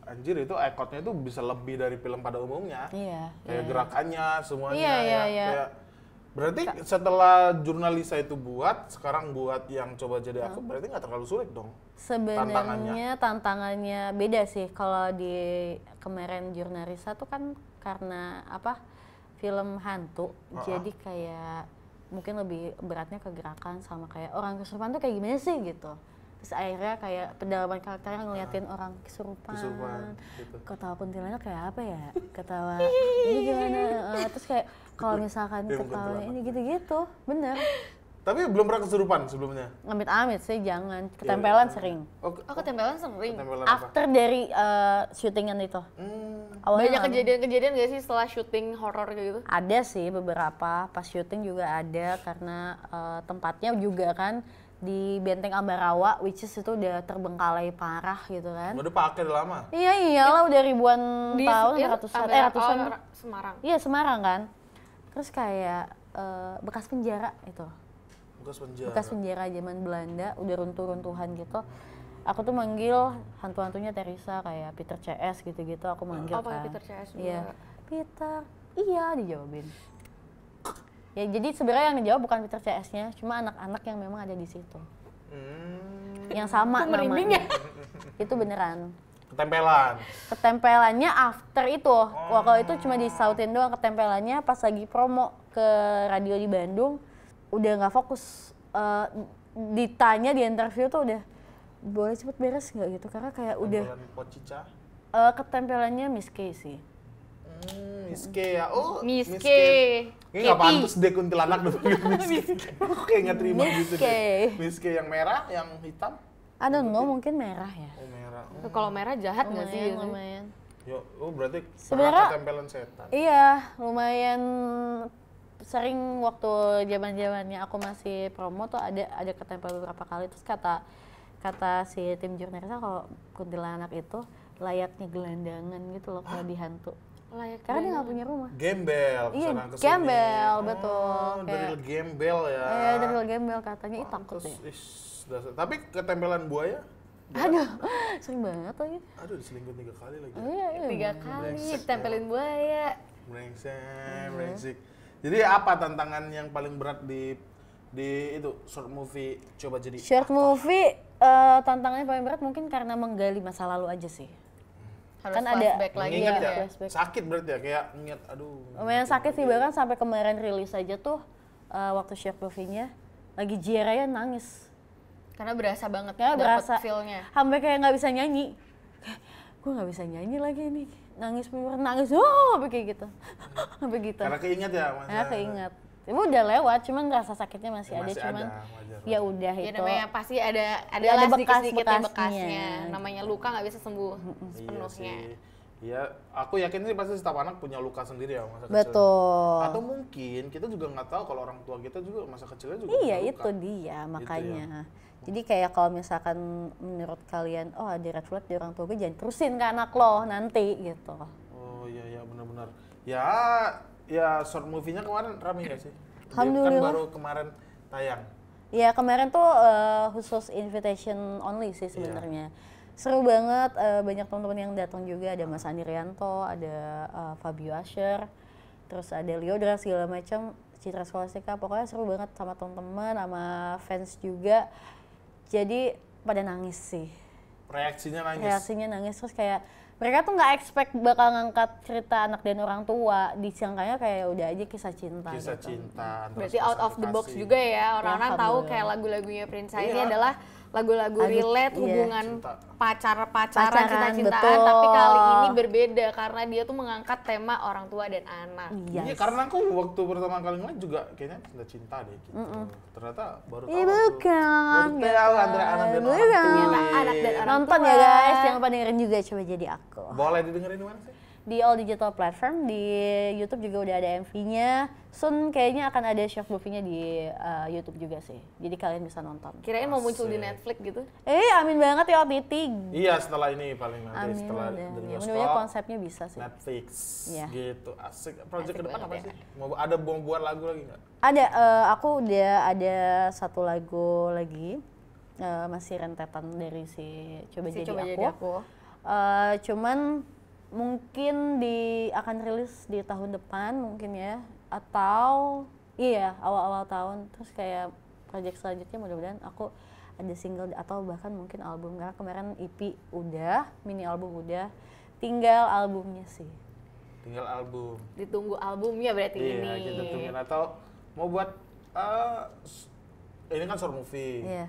anjir itu ekotnya itu bisa lebih dari film pada umumnya. Iya. Kayak gerakannya semuanya Iya, ya. iya. Kayak, berarti setelah Jurnalisa itu buat, sekarang buat yang Coba Jadi Aku, berarti nggak terlalu sulit dong. Sebenarnya tantangannya beda sih. Kalau di kemarin Jurnalisa tuh kan karena film hantu, jadi kayak mungkin lebih beratnya ke gerakan sama kayak orang kesurupan tuh kayak gimana sih gitu. Terus akhirnya kayak pendalaman karakternya ngeliatin orang kesurupan gitu. ketawa kuntilanak kayak apa ya, ketawa ini gimana, terus kayak kalau misalkan Dia ketawa kuntilanak. ini gitu-gitu, bener. Tapi belum pernah kesurupan sebelumnya. Amit-amit sih jangan, ketempelan Iya. sering. Oh, Oh, ketempelan sering. ketempelan apa? After dari syutingan itu. Awalnya Banyak nggak- kejadian-kejadian gak sih setelah syuting horor kayak gitu? Ada sih beberapa, pas syuting juga ada karena tempatnya juga kan di Benteng Ambarawa, which is itu udah terbengkalai parah gitu kan. Udah pakai udah lama. Iya iyalah udah ribuan tahun, ya, ratusan, Ambarawa, ratusan. Semarang. Iya Semarang kan. Terus kayak bekas penjara itu, Bekas penjara. bekas penjara zaman Belanda, udah runtuh-runtuhan gitu. Aku tuh manggil hantu-hantunya Teresa kayak Peter CS gitu-gitu, aku manggil Oh, pakai kan. Peter CS juga. Iya, Peter, iya dijawabin. Ya jadi sebenarnya yang dijawab bukan Peter CS-nya, cuma anak-anak yang memang ada di situ. Yang sama Kok merinding namanya. Itu beneran. Ketempelan. Ketempelannya after itu, waktu itu cuma disautin doang ketempelannya pas lagi promo ke radio di Bandung, udah nggak fokus. Ditanya di interview tuh udah boleh cepet beres nggak gitu, karena kayak udah Ketempelan Pocica. ketempelannya Miss K sih. Miss K ya. Oh, Miss K. Ini nggak pantas deh kuntilanak dong. Miss K. Aku kayak nggak terima Miss gitu K. deh. Miss K yang merah, yang hitam. I don't know, mungkin merah ya. Oh merah. Kalau merah jahat gak sih? Lumayan, gitu? lumayan. Yo, oh berarti Sebenarnya- pernah ketempelan setan. Iya, lumayan sering waktu zaman-zamannya aku masih promo tuh ada ketempel beberapa kali, terus kata si tim jurnalisnya kalau kuntilanak itu layaknya gelandangan gitu loh kalau dihantu. Layak Karena dia nggak punya rumah. Gembel, Iya, kesana kesini. gembel, betul. Oh, dari Kayak- gembel ya. Iya, dari gembel katanya, ih takut Pantes, ya. ish, dasar. Tapi ketempelan buaya, Aduh, sering banget lagi. aduh diselingkuh 3 kali lagi. Iya, iya. 3 kali Brengsek tempelin buaya. Brengsek, brengsek. Jadi apa tantangan yang paling berat di itu short movie coba jadi? Short movie tantangannya paling berat mungkin karena menggali masa lalu aja sih. Harus Kan ada- flashback lagi Mengingat gitu ya, flashback. sakit berarti ya kayak ingat, aduh. Lumayan sakit sih, bahkan sampai kemarin rilis aja tuh waktu short movie-nya lagi Jiraya nangis. Karena berasa banget Karena dapet berasa feel-nya. sampai kayak nggak bisa nyanyi. Gue nggak bisa nyanyi lagi nih, nangis bener nangis, oh sampai kayak gitu, sampai gitu. Karena keinget ya, Mas. Karena keinget. Itu udah lewat, cuman rasa sakitnya masih ada, Masih cuman ada, wajar. ya udah Ya itu. namanya pasti ada Ya, ada lah sedikit-sedikitnya bekas-bekasnya. bekasnya. Namanya luka nggak bisa sembuh Iya sepenuhnya. sih. Iya, aku yakin sih pasti setiap anak punya luka sendiri ya masa kecil. Betul. Atau mungkin kita juga nggak tahu kalau orang tua kita juga masa kecilnya juga Iya punya itu luka. dia makanya. ya. Jadi kayak kalau misalkan menurut kalian, oh ada red flag di orang tua gue, jangan terusin ke anak lo nanti gitu. Oh iya iya benar-benar. Ya ya short movie-nya kemarin rame gak sih? Dia Alhamdulillah. Kan baru kemarin tayang. Ya kemarin tuh khusus invitation only sih sebenarnya. Seru banget, banyak teman-teman yang datang juga, ada Mas Andi Rianto, ada Fabio Asher, terus ada Liodra segala macam, Citra Scholastika, pokoknya seru banget sama teman-teman, sama fans juga. Jadi pada nangis sih. Reaksinya nangis. Reaksinya nangis, terus kayak mereka tuh nggak expect bakal ngangkat cerita anak dan orang tua, disangkanya kayak udah aja kisah cinta Kisah gitu. cinta. Berarti out of the box juga ya, orang-orang tahu alhamdulillah. kayak lagu-lagunya Prince ini Iya. adalah lagu-lagu Lagu- relate iya. hubungan Cinta. pacaran, Pacaran, cinta-cintaan, betul. tapi kali ini berbeda karena dia tuh mengangkat tema orang tua dan anak. Iya. Iya karena aku waktu pertama kali ngeliat juga kayaknya cinta deh gitu. Ternyata baru tahu. Iya tuh. bukan. Baru tahu antara anak dan orang Bukan. tua. Ternyata anak dan orang Nonton tua. ya guys, jangan lupa dengerin juga Coba Jadi Aku. Boleh didengerin di mana sih? Di all digital platform, di YouTube juga udah ada MV-nya. Soon kayaknya akan ada short movie-nya di YouTube juga sih. Jadi kalian bisa nonton. Kirain mau muncul di Asik. Netflix gitu. Amin banget ya OTT. Iya setelah ini paling nanti Amin setelah udah. dari Ya, bioskop, mudah-mudahan konsepnya bisa sih. Netflix Iya. gitu asik. Project Asik ke depan apa banget sih? Mau buat lagu lagi nggak? Ada, aku udah ada satu lagu lagi. Masih rentetan dari si Coba Si Jadi Coba Aku. Jadi Aku. Cuman mungkin akan rilis di tahun depan mungkin ya, atau iya awal-awal tahun. Terus kayak project selanjutnya mudah-mudahan aku ada single atau bahkan mungkin album, karena kemarin EP udah, mini album udah, tinggal albumnya sih. Tinggal album. Ditunggu albumnya berarti Iya ini. kita tungguin atau mau buat ini kan short movie. Iya.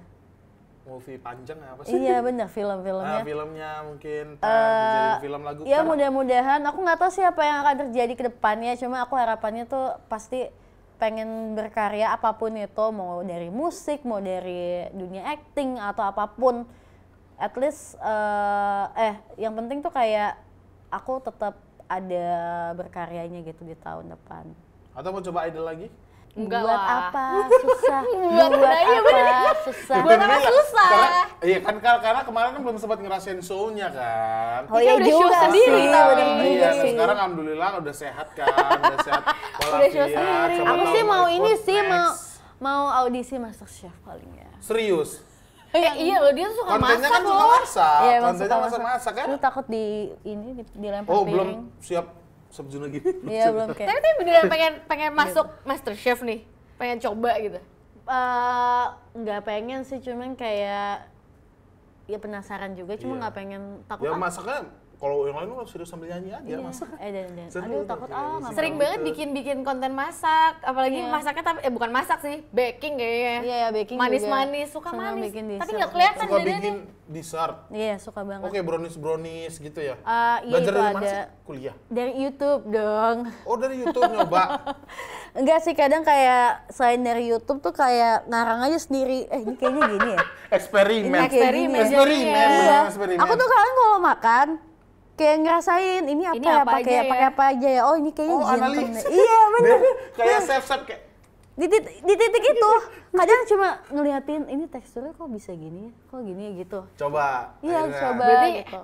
movie panjang apa sih? Iya bener, film-filmnya. Filmnya mungkin dijadiin film lagu. Ya mudah-mudahan, aku nggak tahu sih apa yang akan terjadi ke depannya, cuma aku harapannya tuh pasti pengen berkarya apapun itu, mau dari musik, mau dari dunia acting atau apapun. At least, yang penting tuh kayak aku tetap ada berkaryanya gitu di tahun depan. Atau mau coba idol lagi? Enggak Buat lah. apa susah? Buat apa susah? Buat apa susah? Iya kan karena kemarin kan belum sempat ngerasain show-nya kan. Oh Iya, iya udah show juga sendiri, sih, tapi. bener juga Iya, sih. sekarang alhamdulillah udah sehat kan, udah sehat Udah show walafiat. sendiri. Siapa Aku tahu sih mau ikut ini sih, next. mau audisi MasterChef paling ya. Serius? Iya loh, dia tuh suka Kontennya masak kan suka loh. masak, Iya, emang kontennya suka masak-masak kan? Lu takut dilempar Oh, piring. belum siap sebjuna gini. Iya, belum kayak. Tapi beneran pengen masuk MasterChef nih. Pengen coba gitu. Nggak pengen sih, cuman kayak ya penasaran juga, cuma Iya. nggak pengen takut. Ya masaknya kalau yang lain lu serius sambil nyanyi aja masak. Dan. Seru Aduh tuh, takut kayak nggak Sering mau. banget bikin konten masak, apalagi Iya. masaknya tapi bukan masak sih, baking kayaknya. Iya, ya, baking manis-manis, juga. suka Senang manis. bikin Tapi dessert nggak kelihatan Suka bedanya. bikin dessert. Iya, suka banget. Oke, brownies gitu ya. Iya, Belajar itu dari mana ada. sih? Kuliah. Dari YouTube dong. Oh, dari YouTube nyoba. Enggak sih, kadang kayak selain dari YouTube tuh kayak ngarang aja sendiri. Ini kayaknya gini ya. Eksperimen. Ini kayak gini. Eksperimen. Iya. Eksperimen. Aku tuh kadang kalau makan kayak ngerasain ini apa Ini ya, apa pakai aja ya? pakai apa aja ya. Oh, ini kayaknya Oh, gintem analis. deh. Iya, bener. Kayak chef kayak Di titik itu kadang cuma ngeliatin ini teksturnya kok bisa gini ya, kok gini ya gitu. coba. Iya, akhirnya. coba Berarti gitu.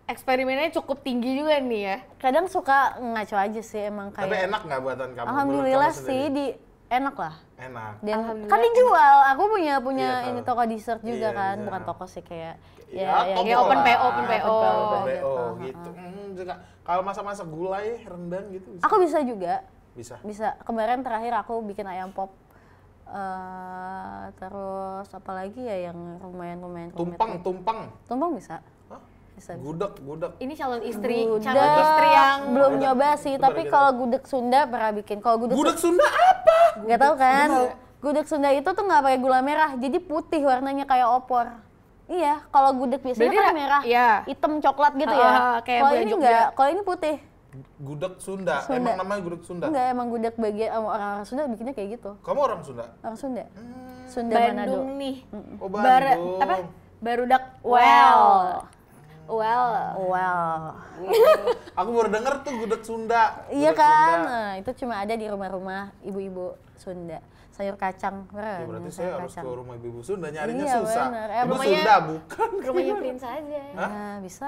eksperimennya cukup tinggi juga nih ya. Kadang suka ngaco aja sih emang kayak. Tapi enak nggak buatan kamu? Alhamdulillah Menurut kamu sih sendiri? enak lah. Enak. Dan Alhamdulillah. kan dijual, aku punya Iya, ini tahu. toko dessert juga Iya, kan, iya. bukan toko sih kayak Ya, toko kayak open lah. PO, open PO. Open gitu. PO gitu. Juga kalau masak-masak gulai, rendang gitu bisa. Aku bisa juga, Bisa. bisa. Kemarin terakhir aku bikin ayam pop. Terus apa lagi ya yang lumayan rumit. Tumpang. Bisa. Hah? Bisa. Gudeg. Ini calon istri Gudeg yang belum Gudeg. nyoba sih, Itu tapi baru kalau gudeg Sunda pernah bikin. Kalau Gudeg Sunda apa? nggak tahu kan? Gudeg Sunda itu tuh nggak pakai gula merah, jadi putih warnanya kayak opor. Iya, kalau gudeg biasanya Berarti kan merah, iya. hitam coklat gitu ya. Kayak Kalau gula ini Jogja. enggak, kalau ini putih. Gudeg Sunda. Sunda. Emang namanya gudeg Sunda? Enggak, emang gudeg bagian orang-orang Sunda bikinnya kayak gitu. Kamu orang Sunda? Orang Sunda. Sunda Manado. Bandung nih. Oh, Bandung. Apa? Barudak Well. Aku baru denger tuh gudeg Sunda. Iya Gudeg kan? Sunda. Nah, itu cuma ada di rumah-rumah ibu-ibu Sunda. Sayur kacang, Ya, keren. berarti sayur saya harus kacang. ke rumah ibu Sunda nyarinya Iya, susah. bener. Ibu rumahnya- Sunda bukan. rumahnya Prince aja. Nah, bisa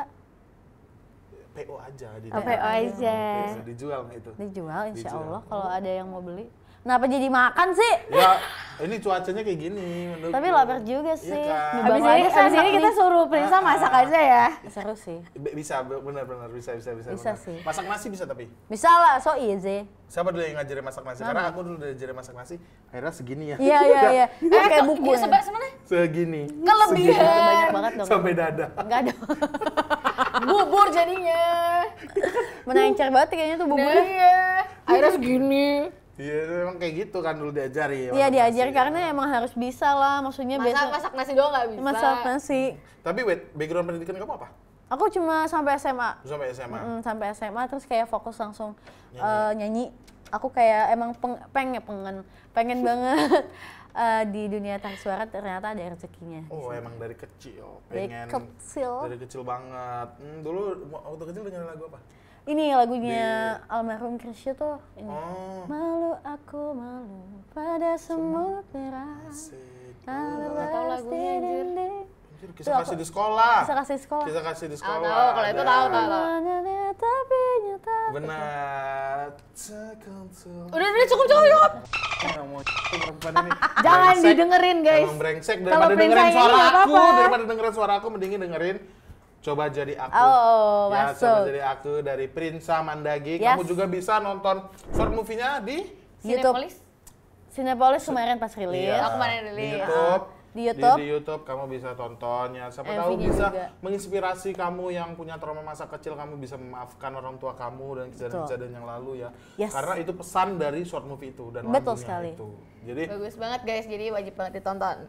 PO aja di Oh, PO aja. Bisa dijual nggak itu? dijual insya Dijual. Allah kalau ada yang mau beli. Kenapa jadi makan sih? Ya, ini cuacanya kayak gini menurutku. Tapi lapar juga sih. kan? Di bawah aja Abis ini enak kita nih. suruh Prinsa masak aja ya. Seru sih. Bisa, benar-benar bisa. Bisa benar. sih. Masak nasi bisa tapi. Bisa lah, so easy. Siapa dulu yang ngajarin masak nasi? Karena aku dulu diajarin masak nasi, akhirnya segini ya. Iya. Kayak buku. Sebelah mana? Segini. Kelebihan. Banyak banget dong. Sampai dada. Enggak ada. Bubur jadinya. Menencer banget kayaknya tuh Nah, buburnya. iya. Akhirnya segini. Iya, emang kayak gitu kan dulu diajari. Iya masak diajar nasi. karena emang harus bisa lah. Maksudnya biasa Masak nasi doang nggak bisa. masak nasi. Tapi wait, background pendidikan kamu apa? Aku cuma sampai SMA. Sampai SMA. Sampai SMA terus kayak fokus langsung nyanyi. Aku kayak emang pengen banget di dunia tarik suara ternyata ada rezekinya. Oh, emang dari kecil. Dari Pengen kecil. Dari kecil banget. Dulu waktu kecil dengerin lagu apa? Ini lagunya almarhum Krisya tuh ini. Oh. Malu aku malu pada semut merah. Asik. Nggak tahu lagunya, anjir. Anjir, kisah kasih di sekolah. Bisa kasih sekolah. Kisah kasih di sekolah. tahu, kalau itu ada. tahu. Tapi nyata. Benar. Sekonsul. Udah cukup. Yang mau perempuan ini. Jangan Brengsek. didengerin guys. Emang brengsek Kalau daripada Prinsa dengerin ini suara nggak aku, apa-apa. daripada dengerin suara aku mendingin dengerin Coba Jadi Aku. Oh, ya, masuk. Coba Jadi Aku dari Prinsa Mandagi. Yes. Kamu juga bisa nonton short movie-nya di YouTube. Cinepolis. Cinepolis kemarin pas rilis. Iya, Aku kemarin di rilis. YouTube. Di YouTube. Di YouTube kamu bisa tontonnya. Siapa MV-nya tahu bisa juga. menginspirasi kamu yang punya trauma masa kecil, kamu bisa memaafkan orang tua kamu dan kejadian-kejadian yang lalu ya. Yes. Karena itu pesan dari short movie itu dan Betul lagunya sekali. itu. Jadi Bagus banget guys, jadi wajib banget ditonton.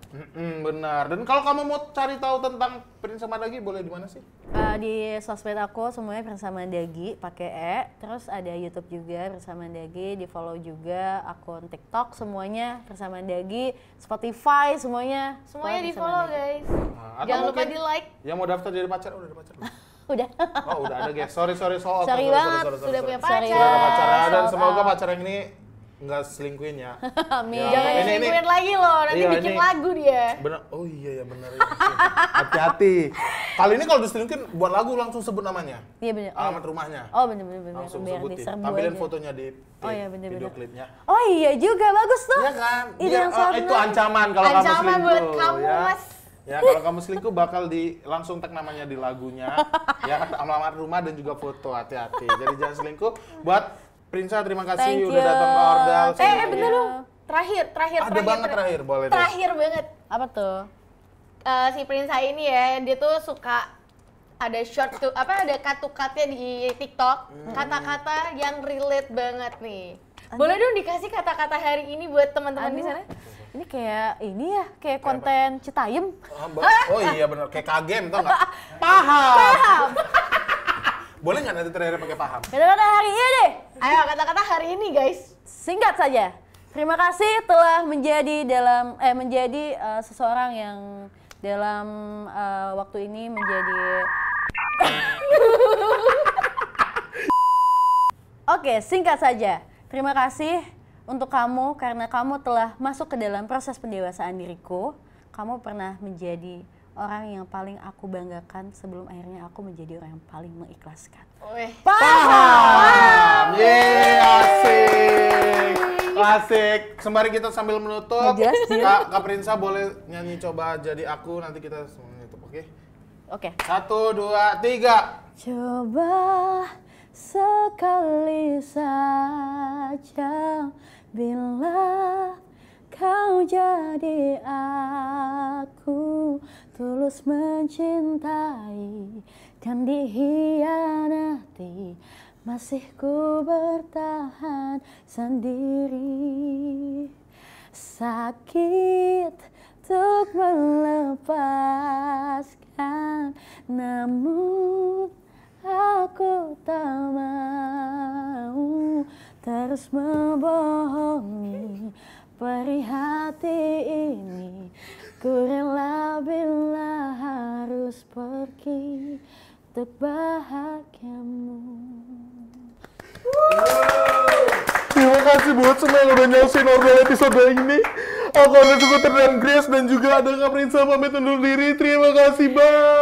benar. Dan kalau kamu mau cari tahu tentang Prinsa Mandagi boleh di mana sih? Di sosmed aku semuanya Prinsa Mandagi pakai E, terus ada YouTube juga Prinsa Mandagi, di follow juga akun TikTok semuanya Prinsa Mandagi, Spotify semuanya Semuanya di Prinsa follow Mandagi. guys. Atau Jangan lupa mungkin di like. Yang mau daftar jadi pacar, udah ada pacar belum? Udah. Oh udah ada guys, sorry Sorry soal banget, sudah punya Sorry, pacar. Sudah ada pacar ya, dan Sold semoga out. pacar yang ini nggak selingkuhin ya. Amin. Ya, Jangan ini- diselingkuhin lagi loh, nanti Iya, bikin ini- lagu dia. Bener, oh iya ya bener ya. Hati-hati. Kali ini kalau diselingkuhin buat lagu langsung sebut namanya, Iya bener. alamat rumahnya. Oh bener. Langsung Biar sebutin, diserbu tampilin aja. fotonya di Oh iya, bener-bener. video klipnya. Oh iya juga, bagus tuh. Iya kan? Itu Biar, yang sangat itu menarik. ancaman kalau kamu Ancaman selingkuh. buat kamu, ya. Mas. Ya kalau kamu selingkuh bakal langsung tag namanya di lagunya, ya alamat rumah dan juga foto, hati-hati. Jadi jangan selingkuh. Buat Prinsa terima kasih Thank udah you. datang ke Ordal. Bentar dong. Terakhir. Ada banget terakhir, boleh deh. Terakhir banget. Apa tuh? Si Prinsa ini ya, dia tuh suka ada short tuh, ada cut-nya di TikTok, kata-kata yang relate banget nih. Boleh dong dikasih kata-kata hari ini buat teman-teman di sana? Ini kayak kayak konten Citayam. Oh iya bener, kayak kagem tau nggak? Paham. Boleh nggak nanti terakhir pakai paham? Kata-kata hari ini. Ayo kata-kata hari ini guys. Singkat saja. Terima kasih telah menjadi seseorang yang dalam waktu ini menjadi Oke, singkat saja. Terima kasih untuk kamu karena kamu telah masuk ke dalam proses pendewasaan diriku. Kamu pernah menjadi orang yang paling aku banggakan sebelum akhirnya aku menjadi orang yang paling mengikhlaskan. Wih. Paham. Yeay, asik. Asik. Sembari kita sambil menutup, Nggak jelas, Jin. Kak Prinsa boleh nyanyi coba jadi aku, nanti kita semua menutup, oke? Oke. 1, 2, 3. Coba sekali saja bila kau jadi aku, tulus mencintai dan dikhianati, masih ku bertahan sendiri. Sakit untuk melepaskan, namun aku tak mau terus membohongi perih hati ini. Ku rela bila harus pergi untuk bahagiamu. Terima kasih buat semua yang udah nyelesain Ordal episode ini. Aku ada Skuter dan Grace dan juga ada Kak Prinsa pamit undur diri. Terima kasih, bye.